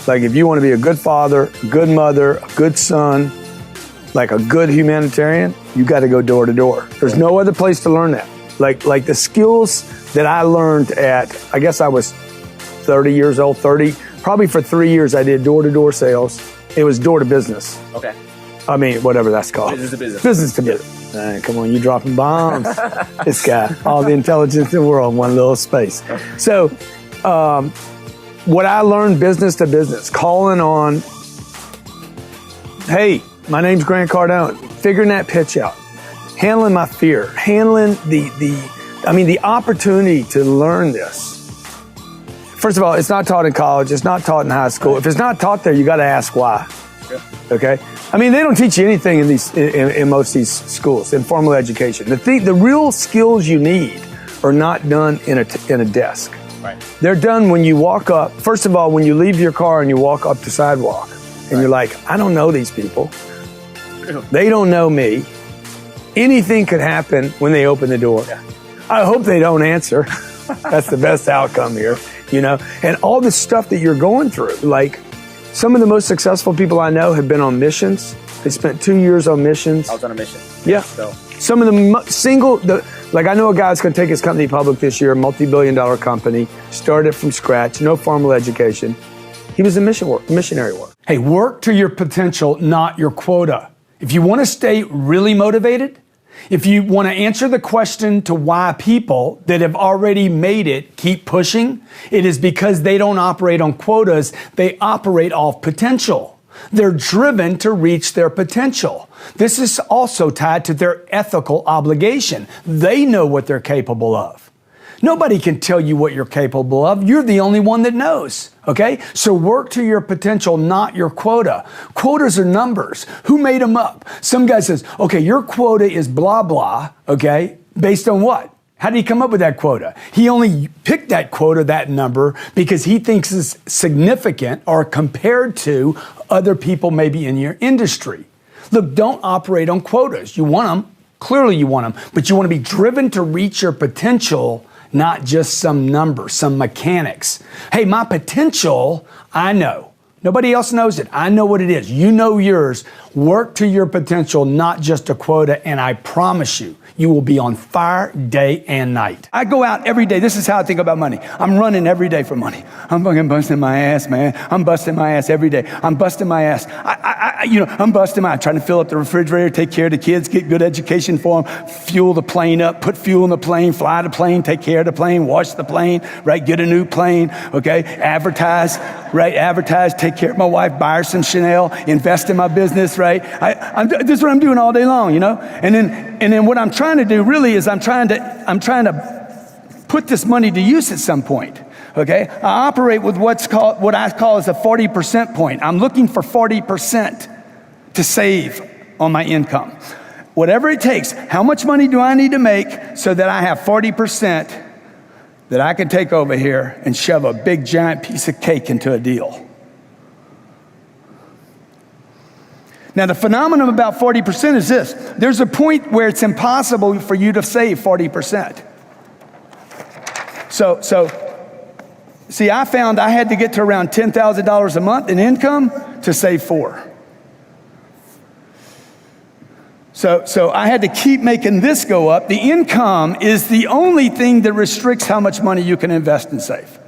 [SPEAKER 8] like if you want to be a good father, a good mother, a good son, like a good humanitarian, you got to go door to door. There's no other place to learn that. Like the skills that I learned at, I guess I was 30 years old, probably for 3 years I did door-to-door sales. It was door to business.
[SPEAKER 10] Okay.
[SPEAKER 8] I mean, whatever that's called.
[SPEAKER 10] Business to business.
[SPEAKER 8] Business to business. All right, come on, you dropping bombs. This guy, all the intelligence in the world in one little space. So, what I learned business to business, calling on, hey, my name's Grant Cardone, figuring that pitch out, handling my fear, handling the opportunity to learn this. First of all, it's not taught in college. It's not taught in high school. If it's not taught there, you got to ask why. Okay? I mean, they don't teach you anything in most of these schools, in formal education. The real skills you need are not done in a desk.
[SPEAKER 10] Right.
[SPEAKER 8] They're done when you walk up. First of all, when you leave your car and you walk up the sidewalk, and you're like, I don't know these people. They don't know me. Anything could happen when they open the door.
[SPEAKER 10] Yeah.
[SPEAKER 8] I hope they don't answer. That's the best outcome here, And all the stuff that you're going through, like some of the most successful people I know have been on missions. They spent 2 years on missions.
[SPEAKER 10] I was on a mission.
[SPEAKER 8] Yeah.
[SPEAKER 10] So.
[SPEAKER 8] Some of like I know a guy that's going to take his company public this year, a multi-billion-dollar company, started from scratch, no formal education. He was a missionary work. Hey, work to your potential, not your quota. If you want to stay really motivated, if you want to answer the question to why people that have already made it keep pushing, it is because they don't operate on quotas, they operate off potential. They're driven to reach their potential. This is also tied to their ethical obligation. They know what they're capable of. Nobody can tell you what you're capable of. You're the only one that knows, okay? So work to your potential, not your quota. Quotas are numbers. Who made them up? Some guy says, okay, your quota is blah, blah, okay? Based on what? How did he come up with that quota? He only picked that quota, that number, because he thinks it's significant or compared to other people maybe in your industry. Look, don't operate on quotas. You want them. Clearly you want them. But you want to be driven to reach your potential, not just some number, some mechanics. Hey, my potential, I know. Nobody else knows it. I know what it is. You know yours. Work to your potential, not just a quota, and I promise you, you will be on fire day and night. I go out every day. This is how I think about money. I'm running every day for money. I'm fucking busting my ass, man. I'm busting my ass every day. I'm busting my ass. I'm busting my ass. Trying to fill up the refrigerator, take care of the kids, get good education for them, fuel the plane up, put fuel in the plane, fly the plane, take care of the plane, wash the plane, right? Get a new plane, okay? Advertise, right? Advertise, take care of my wife, buy her some Chanel, invest in my business, right? This is what I'm doing all day long, And then what I'm trying to do really is I'm trying to put this money to use at some point. Okay, I operate with what I call as a 40% point. I'm looking for 40% to save on my income. Whatever it takes, how much money do I need to make so that I have 40% that I can take over here and shove a big giant piece of cake into a deal? Now, the phenomenon about 40% is this. There's a point where it's impossible for you to save 40%. See, I found I had to get to around $10,000 a month in income to save $4,000. So I had to keep making this go up. The income is the only thing that restricts how much money you can invest and save.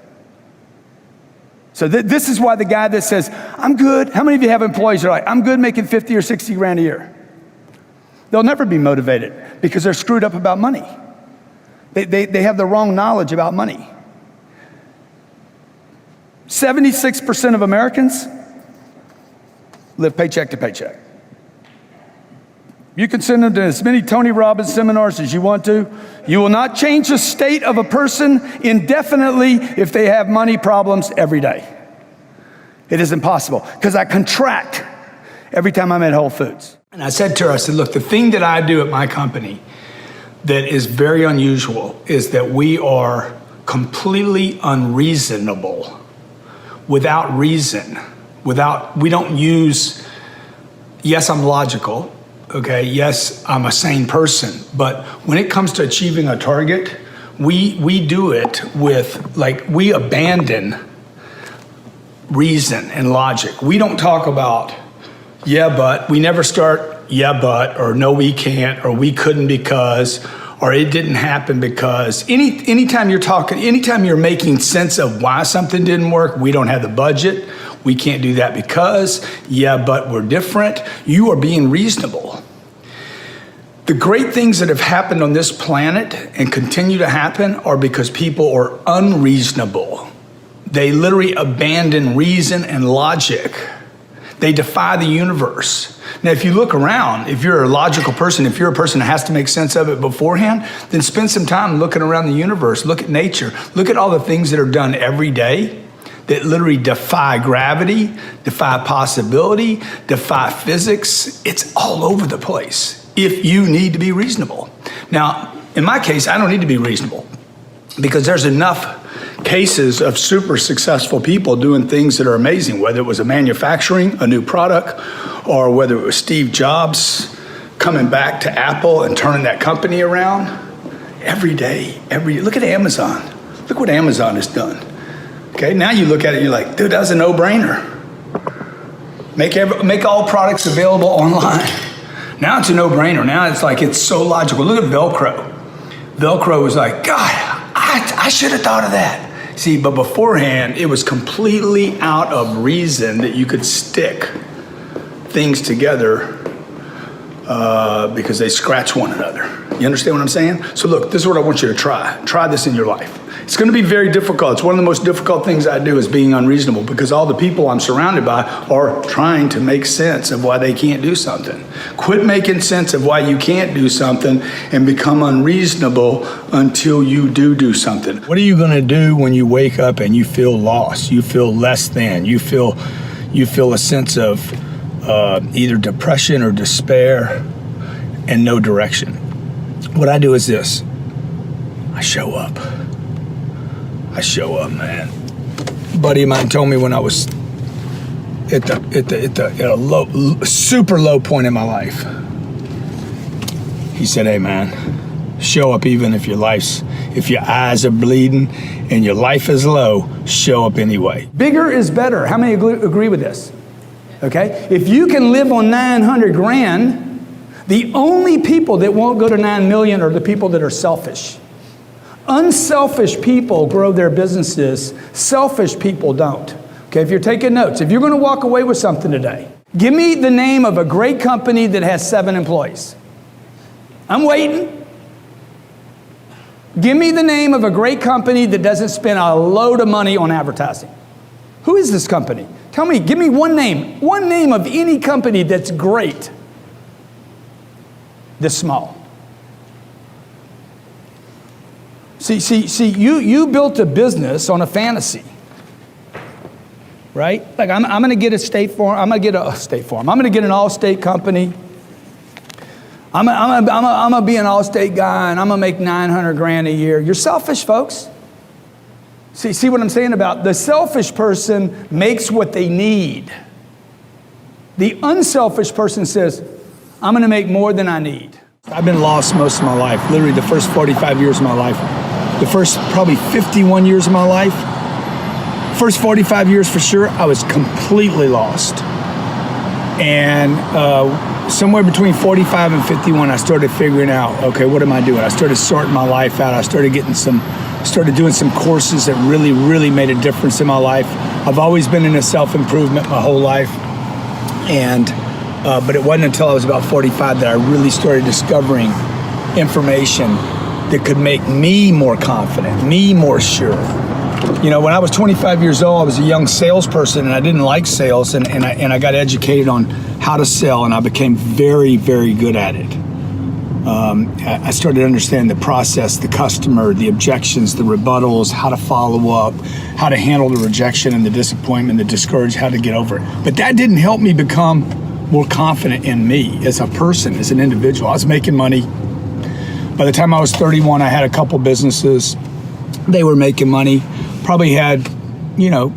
[SPEAKER 8] So this is why the guy that says, I'm good, how many of you have employees that are like, I'm good making 50 or 60 grand a year? They'll never be motivated because they're screwed up about money. They have the wrong knowledge about money. 76% of Americans live paycheck to paycheck. You can send them to as many Tony Robbins seminars as you want to. You will not change the state of a person indefinitely if they have money problems every day. It is impossible because I contract every time I'm at Whole Foods. And I said to her, I said, look, the thing that I do at my company that is very unusual is that we are completely unreasonable, without reason, we don't use, yes, I'm logical. Okay, yes, I'm a sane person, but when it comes to achieving a target, we do it with, like, we abandon reason and logic. We don't talk about, yeah, but, we never start, yeah, but, or no, we can't, or we couldn't because, or it didn't happen because. Anytime you're making sense of why something didn't work, we don't have the budget, we can't do that because, yeah, but we're different. You are being reasonable. The great things that have happened on this planet and continue to happen are because people are unreasonable. They literally abandon reason and logic. They defy the universe. Now, if you look around, if you're a logical person, if you're a person that has to make sense of it beforehand, then spend some time looking around the universe, look at nature, look at all the things that are done every day that literally defy gravity, defy possibility, defy physics. It's all over the place if you need to be reasonable. Now, in my case, I don't need to be reasonable because there's enough cases of super successful people doing things that are amazing, whether it was a manufacturing, a new product, or whether it was Steve Jobs coming back to Apple and turning that company around. Every day, look at Amazon. Look what Amazon has done. Okay, now you look at it, you're like, dude, that's a no-brainer. Make all products available online. Now it's a no-brainer. Now it's like, it's so logical. Look at Velcro. Velcro was like, God, I should have thought of that. See, but beforehand, it was completely out of reason that you could stick things together because they scratch one another. You understand what I'm saying? So look, this is what I want you to try. Try this in your life. It's going to be very difficult. It's one of the most difficult things I do is being unreasonable because all the people I'm surrounded by are trying to make sense of why they can't do something. Quit making sense of why you can't do something and become unreasonable until you do something. What are you going to do when you wake up and you feel lost? You feel less than. You feel a sense of either depression or despair and no direction. What I do is this. I show up. Man. A buddy of mine told me when I was at a low, super low point in my life. He said, "Hey, man, show up even if your eyes are bleeding and your life is low. Show up anyway." Bigger is better. How many agree with this? Okay, if you can live on 900 grand, the only people that won't go to 9 million are the people that are selfish. Unselfish people grow their businesses. Selfish people don't. Okay, if you're taking notes, if you're going to walk away with something today, give me the name of a great company that has 7 employees. I'm waiting. Give me the name of a great company that doesn't spend a load of money on advertising. Who is this company? Tell me, give me one name of any company that's great, this small. See, you built a business on a fantasy, right? Like I'm going to get a State Farm. I'm going to get a State Farm. I'm going to get an Allstate company. I'm going to be an Allstate guy, and I'm going to make 900 grand a year. You're selfish, folks. See what I'm saying about the selfish person makes what they need. The unselfish person says, I'm going to make more than I need. I've been lost most of my life, literally the first 45 years of my life. The first probably 51 years of my life, first 45 years for sure, I was completely lost. And somewhere between 45 and 51, I started figuring out, okay, what am I doing? I started sorting my life out. I started doing some courses that really, really made a difference in my life. I've always been into self-improvement my whole life. And, but it wasn't until I was about 45 that I really started discovering information that could make me more confident, me more sure. You know, when I was 25 years old, I was a young salesperson and I didn't like sales, and I got educated on how to sell, and I became very, very good at it. I started to understand the process, the customer, the objections, the rebuttals, how to follow up, how to handle the rejection and the disappointment, the discouragement, how to get over it. But that didn't help me become more confident in me as a person, as an individual. I was making money. By the time I was 31, I had a couple businesses. They were making money. Probably had, you know,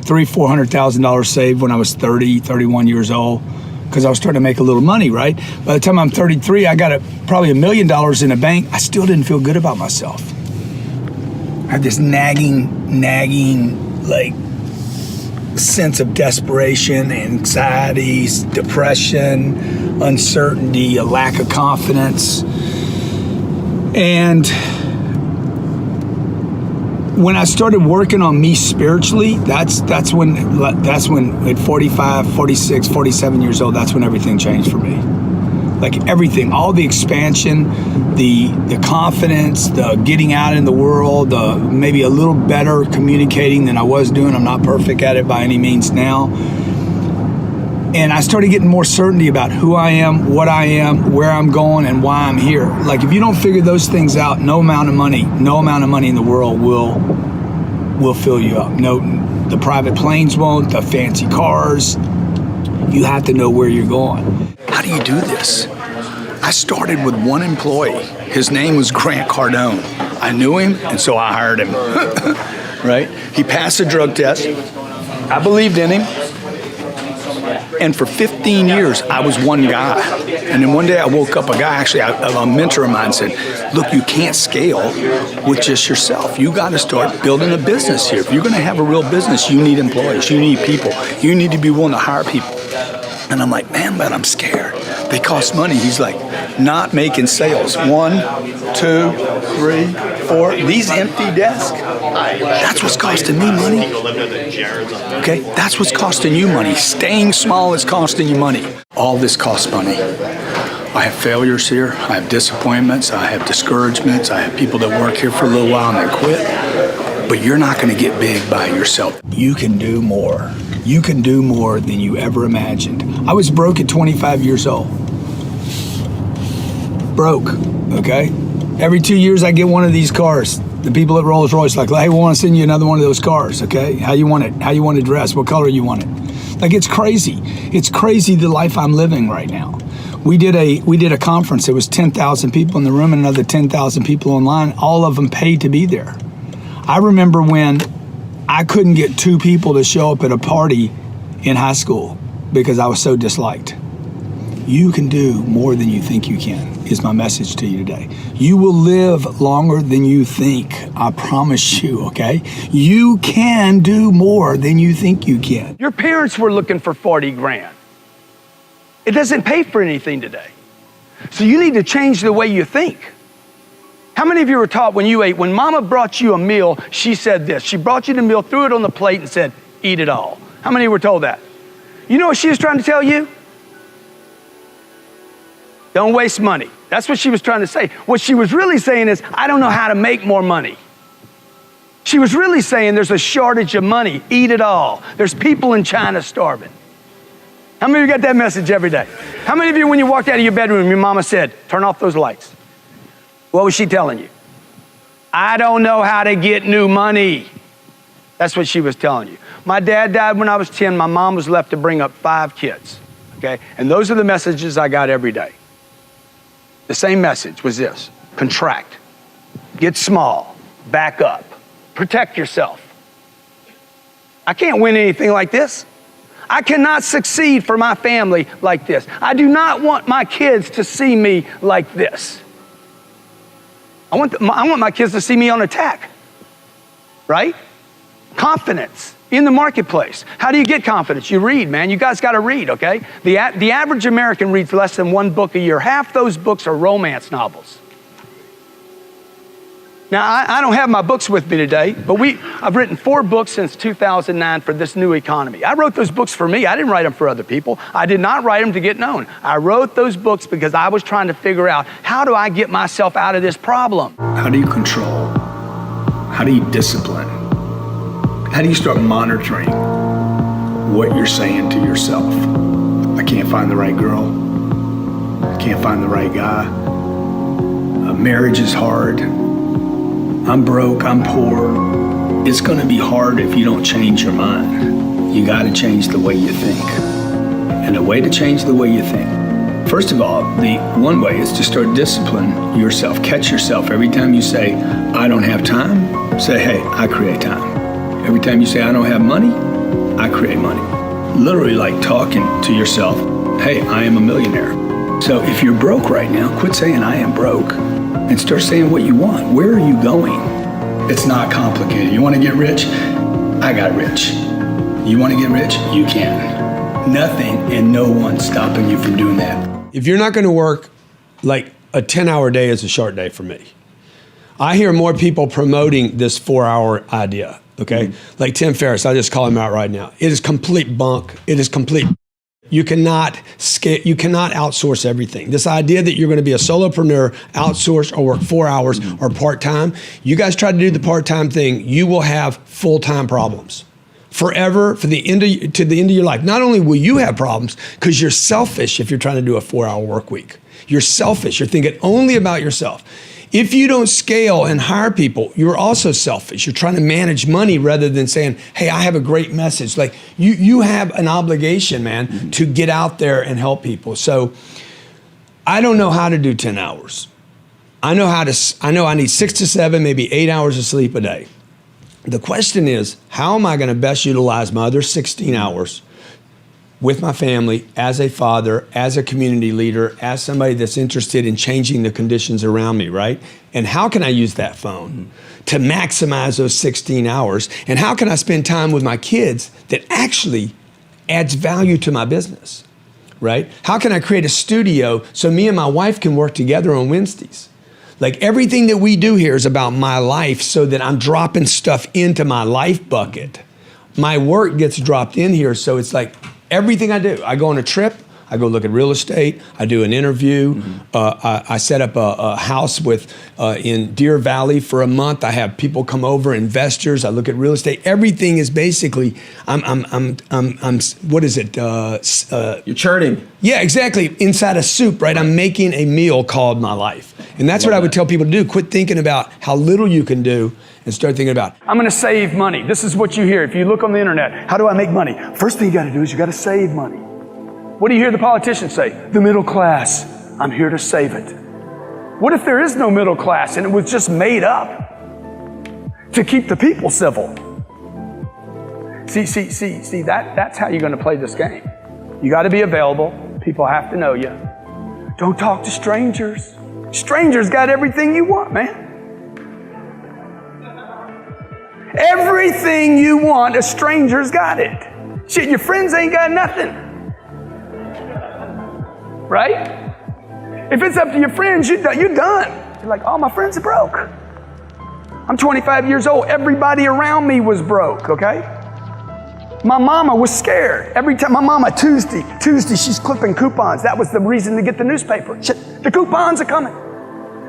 [SPEAKER 8] $300,000-$400,000 saved when I was 30, 31 years old, because I was starting to make a little money, right? By the time I'm 33, I got probably $1 million in the bank. I still didn't feel good about myself. I had this nagging, like, sense of desperation, anxiety, depression, uncertainty, a lack of confidence. And when I started working on me spiritually, that's when at 45, 46, 47 years old, that's when everything changed for me. Like everything, all the expansion, the confidence, the getting out in the world, maybe a little better communicating than I was doing. I'm not perfect at it by any means now. And I started getting more certainty about who I am, what I am, where I'm going, and why I'm here. Like if you don't figure those things out, no amount of money in the world will fill you up. No, the private planes won't, the fancy cars. You have to know where you're going. How do you do this? I started with one employee. His name was Grant Cardone. I knew him, and so I hired him. Right? He passed the drug test. I believed in him. And for 15 years, I was one guy. And then one day I woke up, a mentor of mine said, look, you can't scale with just yourself. You got to start building a business here. If you're going to have a real business, you need employees, you need people. You need to be willing to hire people. And I'm like, man, but I'm scared. They cost money. He's like, not making sales. 1, 2, 3, 4. These empty desks, that's what's costing me money. Okay, that's what's costing you money. Staying small is costing you money. All this costs money. I have failures here. I have disappointments. I have discouragements. I have people that work here for a little while and they quit. But you're not going to get big by yourself. You can do more. You can do more than you ever imagined. I was broke at 25 years old. Broke, okay? Every 2 years I get one of these cars. The people at Rolls Royce like, hey, we want to send you another one of those cars, okay? How you want it? How you want it dressed? What color you want it? Like, it's crazy. It's crazy the life I'm living right now. We did a conference. There was 10,000 people in the room and another 10,000 people online. All of them paid to be there. I remember when I couldn't get 2 people to show up at a party in high school because I was so disliked. You can do more than you think you can, is my message to you today. You will live longer than you think. I promise you, okay? You can do more than you think you can. Your parents were looking for 40 grand. It doesn't pay for anything today. So you need to change the way you think. How many of you were taught when you ate, when mama brought you a meal, she said this, she brought you the meal, threw it on the plate and said, eat it all. How many were told that? You know what she was trying to tell you? Don't waste money. That's what she was trying to say. What she was really saying is, I don't know how to make more money. She was really saying there's a shortage of money. Eat it all. There's people in China starving. How many of you got that message every day? How many of you, when you walked out of your bedroom, your mama said, turn off those lights? What was she telling you? I don't know how to get new money. That's what she was telling you. My dad died when I was 10. My mom was left to bring up 5 kids, okay? And those are the messages I got every day. The same message was this: contract, get small, back up, protect yourself. I can't win anything like this. I cannot succeed for my family like this. I do not want my kids to see me like this. I want my kids to see me on attack, right? Confidence. in the marketplace. How do you get confidence? You read, man. You guys got to read, okay? The average American reads less than one book a year. Half those books are romance novels. Now, I don't have my books with me today, but I've written 4 books since 2009 for this new economy. I wrote those books for me. I didn't write them for other people. I did not write them to get known. I wrote those books because I was trying to figure out, how do I get myself out of this problem?
[SPEAKER 7] How do you control? How do you discipline? How do you start monitoring what you're saying to yourself? I can't find the right girl. I can't find the right guy. Marriage is hard. I'm broke, I'm poor. It's gonna be hard if you don't change your mind. You gotta change the way you think. And the way to change the way you think, first of all, the one way is to start disciplining yourself. Catch yourself every time you say, I don't have time, say, hey, I create time. Every time you say, I don't have money, I create money. Literally like talking to yourself, hey, I am a millionaire. So if you're broke right now, quit saying I am broke and start saying what you want. Where are you going? It's not complicated. You want to get rich? I got rich. You want to get rich? You can. Nothing and no one stopping you from doing that.
[SPEAKER 4] If you're not going to work, like a 10-hour day is a short day for me. I hear more people promoting this 4-hour idea, okay? Like Tim Ferriss, I just call him out right now. It is complete bunk. It is complete. You cannot outsource everything. This idea that you're going to be a solopreneur, outsource or work 4 hours or part-time, you guys try to do the part-time thing, you will have full-time problems. Forever, to the end of your life. Not only will you have problems, because you're selfish if you're trying to do a 4-hour work week. You're selfish. You're thinking only about yourself. If you don't scale and hire people, you're also selfish. You're trying to manage money rather than saying, hey, I have a great message. Like you have an obligation, man, to get out there and help people. So I don't know how to do 10 hours. I know I need 6 to 7, maybe 8 hours of sleep a day. The question is, how am I going to best utilize my other 16 hours with my family, as a father, as a community leader, as somebody that's interested in changing the conditions around me, right? And how can I use that phone to maximize those 16 hours? And how can I spend time with my kids that actually adds value to my business, right? How can I create a studio so me and my wife can work together on Wednesdays? Like everything that we do here is about my life, so that I'm dropping stuff into my life bucket. My work gets dropped in here, so it's like, everything I do. I go on a trip, I go look at real estate, I do an interview, I set up a house in Deer Valley for a month. I have people come over, investors, I look at real estate. Everything is basically, what is it?
[SPEAKER 6] You're churning.
[SPEAKER 4] Yeah, exactly, inside a soup, right? I'm making a meal called my life. And that's what I would tell people to do. Quit thinking about how little you can do and start thinking about,
[SPEAKER 8] I'm going to save money. This is what you hear. If you look on the internet, how do I make money? First thing you got to do is you got to save money. What do you hear the politicians say? The middle class, I'm here to save it. What if there is no middle class and it was just made up to keep the people civil? See, that's how you're going to play this game. You got to be available. People have to know you. Don't talk to strangers. Strangers got everything you want, man. Everything you want, a stranger's got it. Shit, your friends ain't got nothing. Right? If it's up to your friends, you're done. You're like, oh, my friends are broke. I'm 25 years old. Everybody around me was broke, okay? My mama was scared. Every time, my mama, Tuesday, she's clipping coupons. That was the reason to get the newspaper. Shit, the coupons are coming.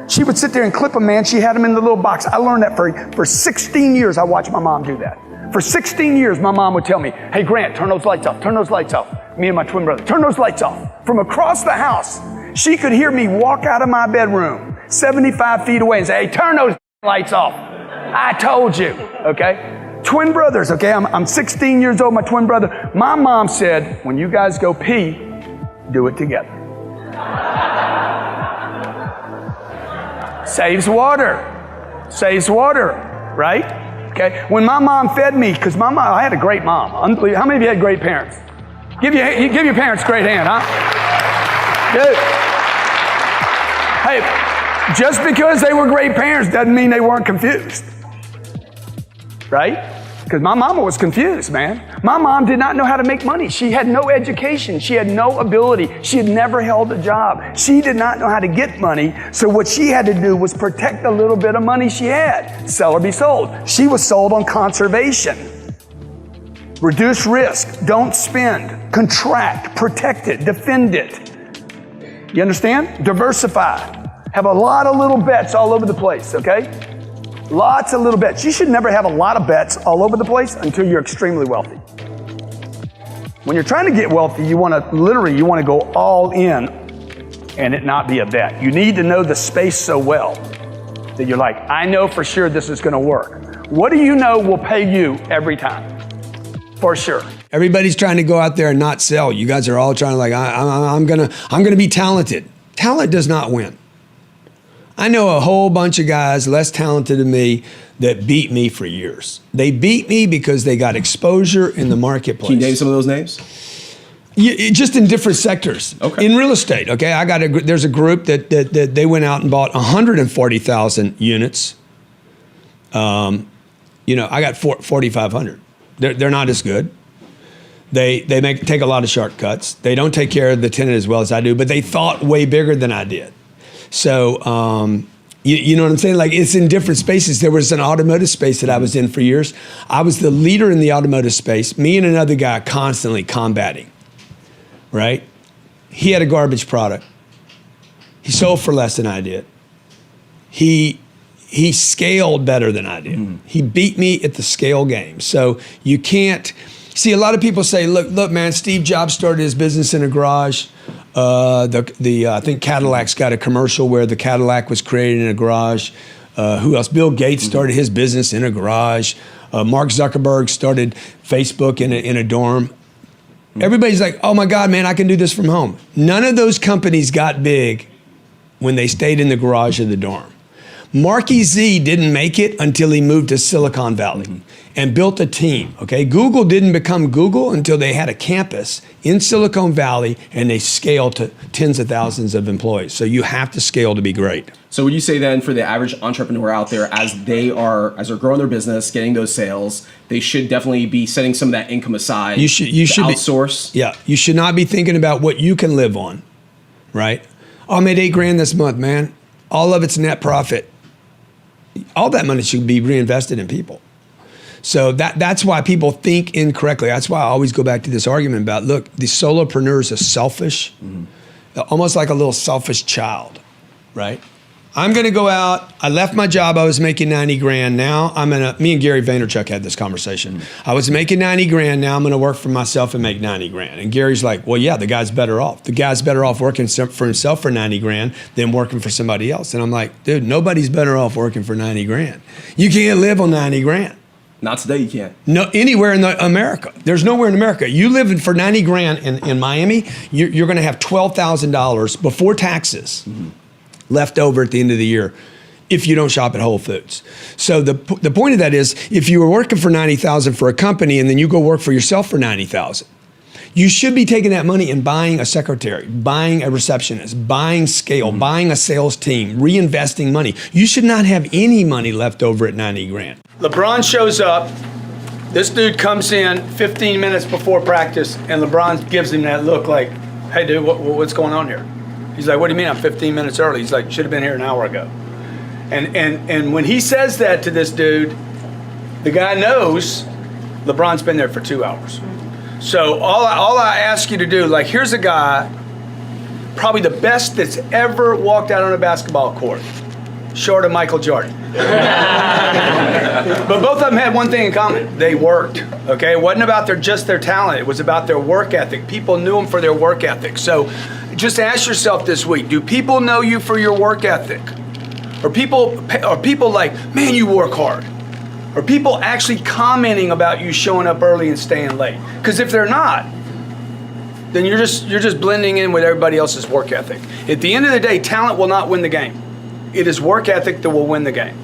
[SPEAKER 8] She would sit there and clip them, man. She had them in the little box. I learned that for 16 years. I watched my mom do that. For 16 years, my mom would tell me, hey, Grant, turn those lights off. Turn those lights off. Me and my twin brother, turn those lights off. From across the house, she could hear me walk out of my bedroom 75 feet away and say, hey, turn those lights off. I told you, okay? Twin brothers, okay? I'm 16 years old, my twin brother. My mom said, when you guys go pee, do it together. Saves water, right? Okay. When my mom fed me, because I had a great mom. Unbelievable. How many of you had great parents? Give your parents a great hand, huh? Good. Hey, just because they were great parents doesn't mean they weren't confused, right? Because my mama was confused, man. My mom did not know how to make money. She had no education. She had no ability. She had never held a job. She did not know how to get money. So what she had to do was protect the little bit of money she had. Sell or be sold. She was sold on conservation. Reduce risk. Don't spend. Contract. Protect it. Defend it. You understand? Diversify. Have a lot of little bets all over the place, okay? Lots of little bets. You should never have a lot of bets all over the place until you're extremely wealthy. When you're trying to get wealthy, you want to go all in and it not be a bet. You need to know the space so well that you're like, I know for sure this is going to work. What do you know will pay you every time? For sure.
[SPEAKER 11] Everybody's trying to go out there and not sell. You guys are all trying to I'm gonna be talented. Talent does not win. I know a whole bunch of guys less talented than me that beat me for years. They beat me because they got exposure in the marketplace.
[SPEAKER 12] Can you name some of those names?
[SPEAKER 11] Just in different sectors. Okay. In real estate, okay? There's a group that they went out and bought 140,000 units. I got 4,500. They're not as good. They take a lot of shortcuts. They don't take care of the tenant as well as I do, but they thought way bigger than I did. So, you know what I'm saying? Like, it's in different spaces. There was an automotive space that I was in for years. I was the leader in the automotive space. Me and another guy constantly combating, right? He had a garbage product. He sold for less than I did. He scaled better than I did. He beat me at the scale game. So you can't see. A lot of people say, look, man, Steve Jobs started his business in a garage. I think Cadillac's got a commercial where the Cadillac was created in a garage. Who else? Bill Gates started his business in a garage. Mark Zuckerberg started Facebook in a dorm. Everybody's like, oh my God, man, I can do this from home. None of those companies got big when they stayed in the garage or the dorm. Marky Z didn't make it until he moved to Silicon Valley and built a team, okay? Google didn't become Google until they had a campus in Silicon Valley and they scaled to tens of thousands of employees. So you have to scale to be great.
[SPEAKER 12] So would you say then for the average entrepreneur out there, as they're growing their business, getting those sales, they should definitely be setting some of that income aside
[SPEAKER 11] you should
[SPEAKER 12] outsource?
[SPEAKER 11] You should not be thinking about what you can live on, right? Oh, I made $8,000 this month, man. All of it's net profit. All that money should be reinvested in people. So that's why people think incorrectly. That's why I always go back to this argument about, look, the solopreneur is selfish, almost like a little selfish child, right? I'm going to go out. I left my job. I was making 90 grand. Now me and Gary Vaynerchuk had this conversation. I was making 90 grand. Now I'm going to work for myself and make 90 grand. And Gary's like, well, yeah, the guy's better off. The guy's better off working for himself for 90 grand than working for somebody else. And I'm like, dude, nobody's better off working for 90 grand. You can't live on 90 grand.
[SPEAKER 12] Not today, you can't.
[SPEAKER 11] No, anywhere in America. There's nowhere in America. You live for 90 grand in Miami, you're going to have $12,000 before taxes left over at the end of the year if you don't shop at Whole Foods. So the point of that is, if you were working for $90,000 for a company and then you go work for yourself for $90,000, you should be taking that money and buying a secretary, buying a receptionist, buying scale, buying a sales team, reinvesting money. You should not have any money left over at 90 grand.
[SPEAKER 8] LeBron shows up. This dude comes in 15 minutes before practice, and LeBron gives him that look like, hey, dude, what's going on here? He's like, what do you mean I'm 15 minutes early? He's like, should have been here an hour ago. And when he says that to this dude, the guy knows LeBron's been there for 2 hours. So all I ask you to do, like, here's a guy, probably the best that's ever walked out on a basketball court, short of Michael Jordan. But both of them had one thing in common. They worked, okay? It wasn't about just their talent. It was about their work ethic. People knew them for their work ethic. So just ask yourself this week, do people know you for your work ethic? Are people like, man, you work hard? Are people actually commenting about you showing up early and staying late? Because if they're not, then you're just blending in with everybody else's work ethic. At the end of the day, talent will not win the game. It is work ethic that will win the game.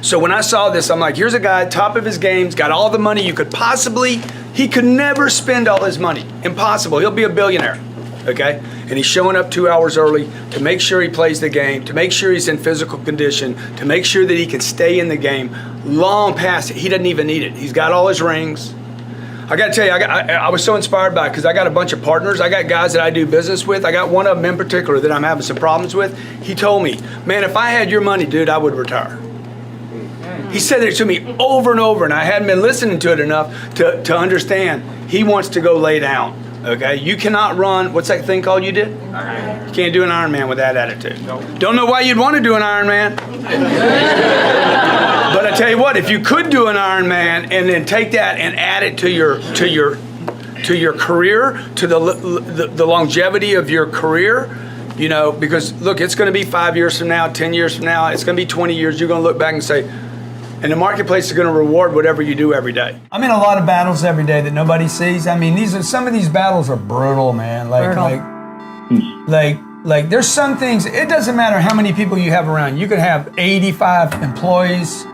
[SPEAKER 8] So when I saw this, I'm like, here's a guy, top of his game, got all the money you could possibly, he could never spend all his money. Impossible. He'll be a billionaire, okay? And he's showing up 2 hours early to make sure he plays the game, to make sure he's in physical condition, to make sure that he can stay in the game.
[SPEAKER 9] long past it. He doesn't even need it. He's got all his rings. I got to tell you, I was so inspired by it because I got a bunch of partners. I got guys that I do business with. I got one of them in particular that I'm having some problems with. He told me, man, if I had your money, dude, I would retire. He said it to me over and over, and I hadn't been listening to it enough to understand. He wants to go lay down, okay? You cannot run, what's that thing called you did? You can't do an Ironman with that attitude. Don't know why you'd want to do an Ironman. But I tell you what, if you could do an Ironman and then take that and add it to your career, to the longevity of your career, you know, because look, it's going to be 5 years from now, 10 years from now, it's going to be 20 years. You're going to look back and say, and the marketplace is going to reward whatever you do every day.
[SPEAKER 8] I'm in a lot of battles every day that nobody sees. I mean, some of these battles are brutal, man. Like there's some things, it doesn't matter how many people you have around. You could have 85 employees,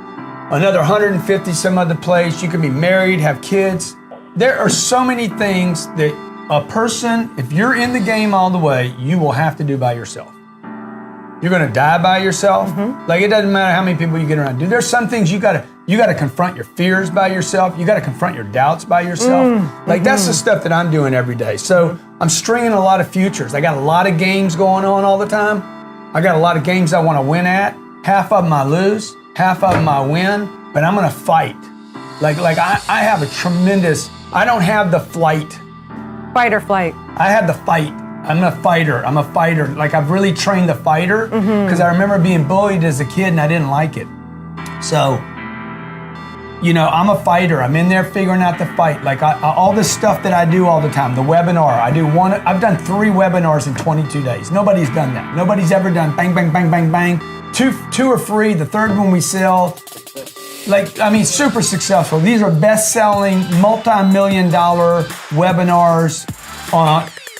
[SPEAKER 8] another 150 some other place. You could be married, have kids. There are so many things that a person, if you're in the game all the way, you will have to do by yourself. You're gonna die by yourself. Like, it doesn't matter how many people you get around. Dude, there's some things you gotta confront your fears by yourself. You gotta confront your doubts by yourself. That's the stuff that I'm doing every day. So I'm stringing a lot of futures. I got a lot of games going on all the time. I got a lot of games I wanna win at. Half of them I lose, half of them I win, but I'm gonna fight. I have a tremendous, I don't have the flight.
[SPEAKER 13] Fight or flight.
[SPEAKER 8] I have the fight. I'm a fighter. Like, I've really trained the fighter because I remember being bullied as a kid and I didn't like it. So, you know, I'm a fighter. I'm in there figuring out the fight. Like, all this stuff that I do all the time, the webinar, I've done 3 webinars in 22 days. Nobody's done that. Nobody's ever done bang, bang, bang, bang, bang. Two are free. The third one we sell. Super successful. These are best-selling, multi-million-dollar webinars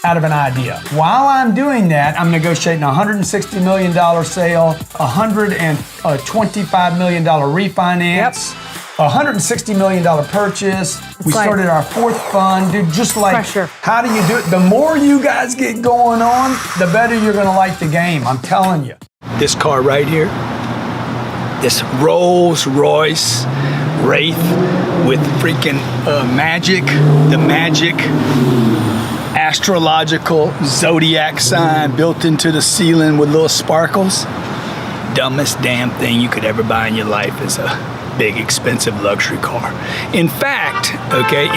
[SPEAKER 8] out of an idea. While I'm doing that, I'm negotiating a $160 million sale, $125 million refinance, $160 million purchase. We started our 4th fund. Dude, just like, pressure. How do you do it? The more you guys get going on, the better you're gonna like the game, I'm telling you.
[SPEAKER 9] This car right here, this Rolls Royce Wraith with freaking the magic astrological zodiac sign built into the ceiling with little sparkles. Dumbest damn thing you could ever buy in your life is a big expensive luxury car. In fact,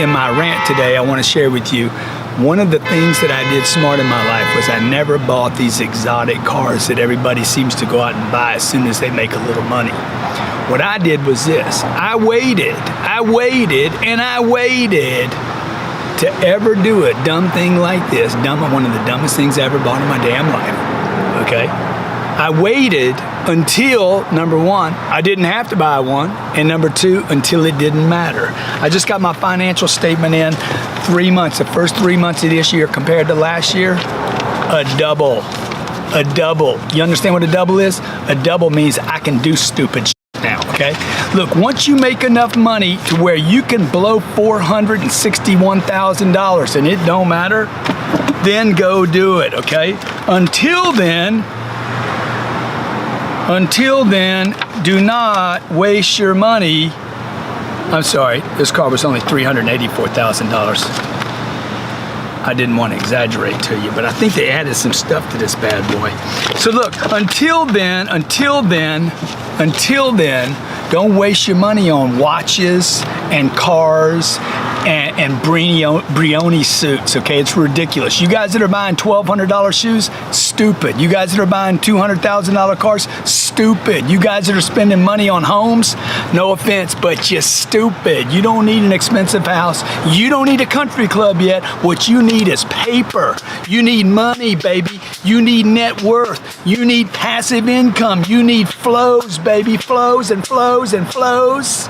[SPEAKER 9] in my rant today, I want to share with you one of the things that I did smart in my life was I never bought these exotic cars that everybody seems to go out and buy as soon as they make a little money. What I did was this. I waited to ever do a dumb thing like this. One of the dumbest things I ever bought in my damn life, I waited until, number 1, I didn't have to buy one, and number 2, until it didn't matter. I just got my financial statement in 3 months, the first 3 months of this year compared to last year, a double. You understand what a double is? A double means I can do stupid shit now, Look, once you make enough money to where you can blow $461,000 and it don't matter, then go do it, Until then, do not waste your money. I'm sorry, this car was only $384,000. I didn't want to exaggerate to you, but I think they added some stuff to this bad boy. So look, until then, don't waste your money on watches and cars and Brioni suits, It's ridiculous. You guys that are buying $1,200 shoes, stupid. You guys that are buying $200,000 cars, stupid. You guys that are spending money on homes, no offense, but you're stupid. You don't need an expensive house. You don't need a country club yet. What you need is paper. You need money, baby. You need net worth. You need passive income. You need flows, baby. Flows and flows and flows.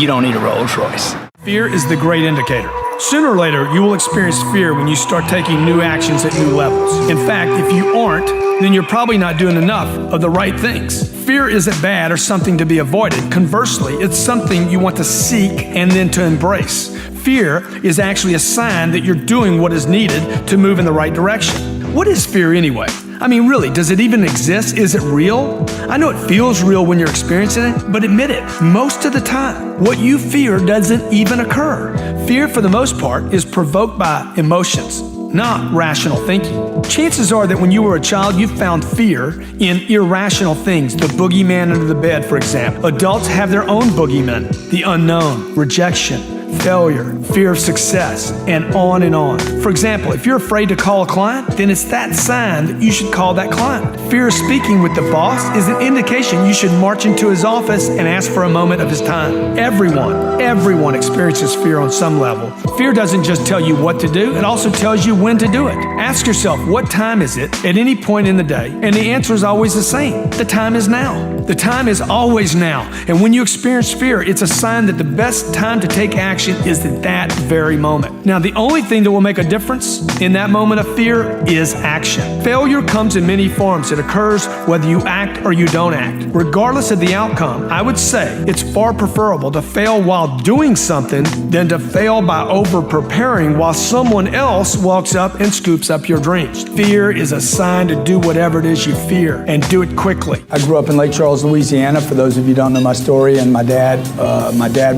[SPEAKER 9] You don't need a Rolls Royce.
[SPEAKER 8] Fear is the great indicator. Sooner or later, you will experience fear when you start taking new actions at new levels. In fact, if you aren't, then you're probably not doing enough of the right things. Fear isn't bad or something to be avoided. Conversely, it's something you want to seek and then to embrace. Fear is actually a sign that you're doing what is needed to move in the right direction. What is fear anyway?
[SPEAKER 11] I mean, really, does it even exist? Is it real? I know it feels real when you're experiencing it, but admit it, most of the time, what you fear doesn't even occur. Fear, for the most part, is provoked by emotions, not rational thinking. Chances are that when you were a child, you found fear in irrational things, the boogeyman under the bed, for example. Adults have their own boogeymen, the unknown, rejection, failure, fear of success, and on and on. For example, if you're afraid to call a client, then it's that sign that you should call that client. Fear of speaking with the boss is an indication you should march into his office and ask for a moment of his time. Everyone experiences fear on some level. Fear doesn't just tell you what to do, it also tells you when to do it. Ask yourself, what time is it at any point in the day? And the answer is always the same. The time is now. The time is always now. And when you experience fear, it's a sign that the best time to take action is at that very moment. Now, the only thing that will make a difference in that moment of fear is action. Failure comes in many forms. It occurs whether you act or you don't act. Regardless of the outcome, I would say it's far preferable to fail while doing something than to fail by over-preparing while someone else walks up and scoops up your dreams. Fear is a sign to do whatever it is you fear and do it quickly.
[SPEAKER 8] I grew up in Lake Charles, Louisiana, for those of you who don't know my story, and my dad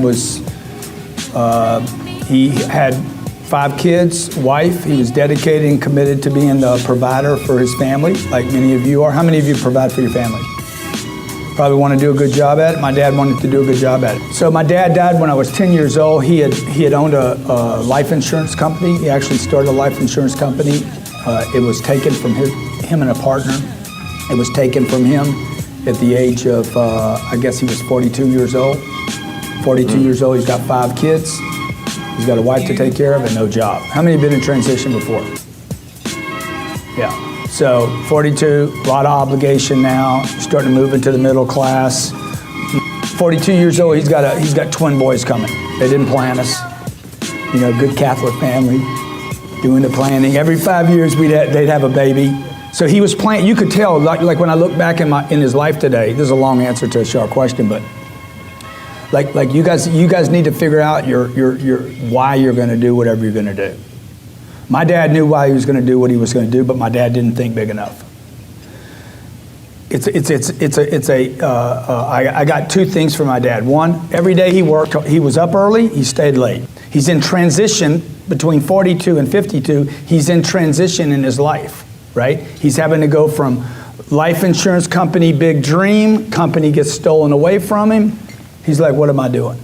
[SPEAKER 8] was, he had 5 kids, wife. He was dedicated and committed to being the provider for his family, like many of you are. How many of you provide for your family? Probably want to do a good job at it. My dad wanted to do a good job at it. So my dad died when I was 10 years old. He had owned a life insurance company. He actually started a life insurance company. It was taken from him and a partner. It was taken from him at the age of, I guess he was 42 years old. 42 years old, he's got 5 kids. He's got a wife to take care of and no job. How many have been in transition before? Yeah. So 42, a lot of obligation now, starting to move into the middle class. 42 years old, he's got twin boys coming. They didn't plan us. You know, good Catholic family, doing the planning. Every 5 years they'd have a baby. So he was planning. You could tell, like when I look back in his life today. This is a long answer to a short question, but like you guys need to figure out your why you're going to do whatever you're going to do. My dad knew why he was going to do what he was going to do, but my dad didn't think big enough. I got 2 things from my dad. One, every day he worked, he was up early, he stayed late. He's in transition between 42 and 52. He's in transition in his life, right? He's having to go from life insurance company, big dream, company gets stolen away from him. He's like, what am I doing?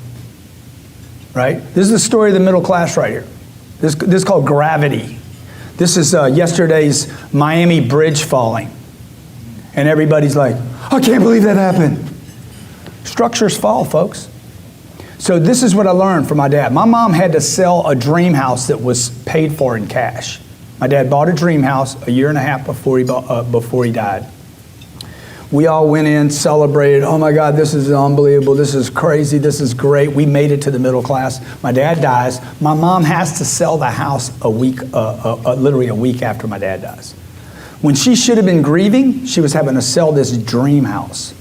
[SPEAKER 8] Right? This is the story of the middle class right here. This is called gravity. This is yesterday's Miami bridge falling. And everybody's like, I can't believe that happened. Structures fall, folks. So this is what I learned from my dad. My mom had to sell a dream house that was paid for in cash. My dad bought a dream house a year and a half before he died. We all went in, celebrated. Oh my God, this is unbelievable. This is crazy. This is great. We made it to the middle class. My dad dies. My mom has to sell the house literally a week after my dad dies. When she should have been grieving, she was having to sell this dream house.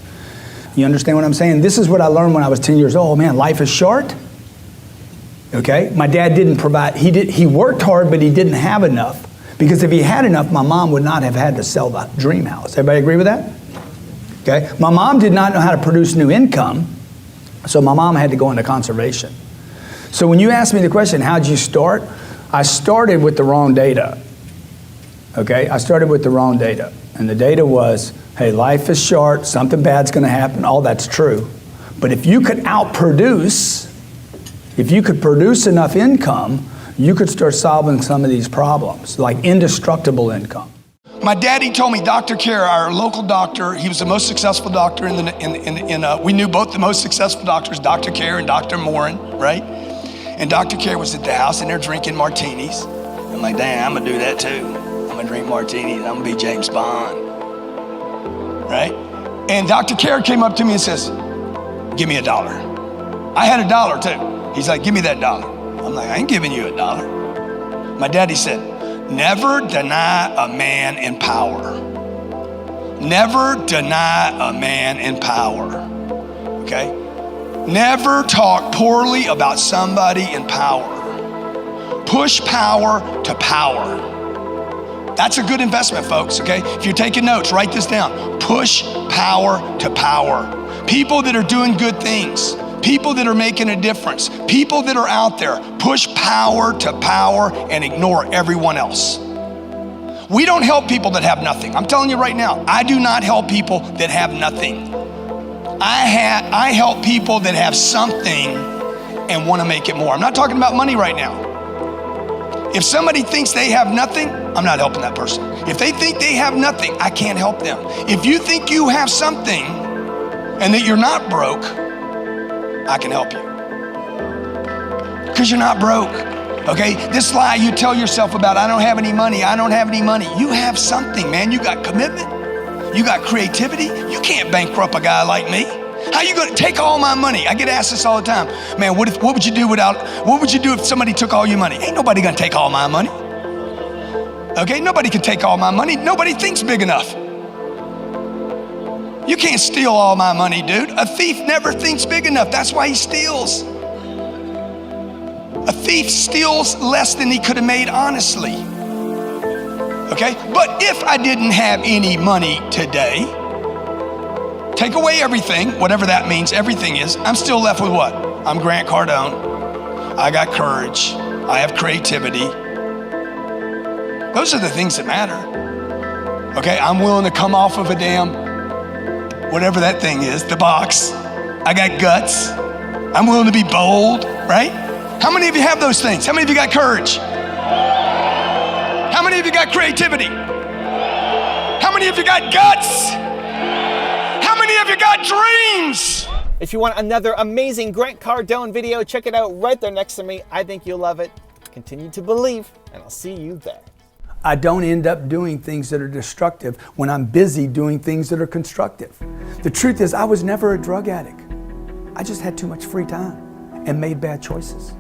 [SPEAKER 8] You understand what I'm saying? This is what I learned when I was 10 years old. Oh man, life is short. Okay? My dad didn't provide. He worked hard, but he didn't have enough. Because if he had enough, my mom would not have had to sell the dream house. Everybody agree with that? Okay. My mom did not know how to produce new income, so my mom had to go into conservation. So when you ask me the question, how'd you start? I started with the wrong data. Okay, I started with the wrong data. And the data was, hey, life is short, something bad's gonna happen, all that's true. But if you could outproduce, if you could produce enough income, you could start solving some of these problems, like indestructible income.
[SPEAKER 7] My daddy told me Dr. Care, our local doctor, he was the most successful doctor we knew both the most successful doctors, Dr. Care and Dr. Morin, right? And Dr. Care was at the house and they're drinking martinis. I'm like, damn, I'm gonna do that too. I'm gonna drink martinis, I'm gonna be James Bond, right? And Dr. Care came up to me and says, give me $1. I had $1 too. He's like, give me that $1. I'm like, I ain't giving you $1. My daddy said, never deny a man in power. Never deny a man in power, okay? Never talk poorly about somebody in power. Push power to power. That's a good investment, folks, okay? If you're taking notes, write this down. Push power to power. People that are doing good things, people that are making a difference, people that are out there, push power to power and ignore everyone else. We don't help people that have nothing. I'm telling you right now, I do not help people that have nothing. I help people that have something and want to make it more. I'm not talking about money right now. If somebody thinks they have nothing, I'm not helping that person. If they think they have nothing, I can't help them. If you think you have something and that you're not broke, I can help you. Because you're not broke, okay? This lie you tell yourself about, I don't have any money, I don't have any money. You have something, man. You got commitment. You got creativity. You can't bankrupt a guy like me. How you gonna take all my money? I get asked this all the time. Man, what would you do if somebody took all your money? Ain't nobody gonna take all my money. Okay, nobody can take all my money. Nobody thinks big enough. You can't steal all my money, dude. A thief never thinks big enough. That's why he steals. A thief steals less than he could have made honestly. Okay, but if I didn't have any money today, take away everything, whatever that means, everything is, I'm still left with what? I'm Grant Cardone. I got courage. I have creativity. Those are the things that matter. Okay, I'm willing to come off of a damn, whatever that thing is, the box. I got guts. I'm willing to be bold, right? How many of you have those things? How many of you got courage? How many of you got creativity? How many of you got guts? How many of you got dreams?
[SPEAKER 1] If you want another amazing Grant Cardone video, check it out right there next to me. I think you'll love it. Continue to believe, and I'll see you there.
[SPEAKER 8] I don't end up doing things that are destructive when I'm busy doing things that are constructive. The truth is, I was never a drug addict. I just had too much free time and made bad choices.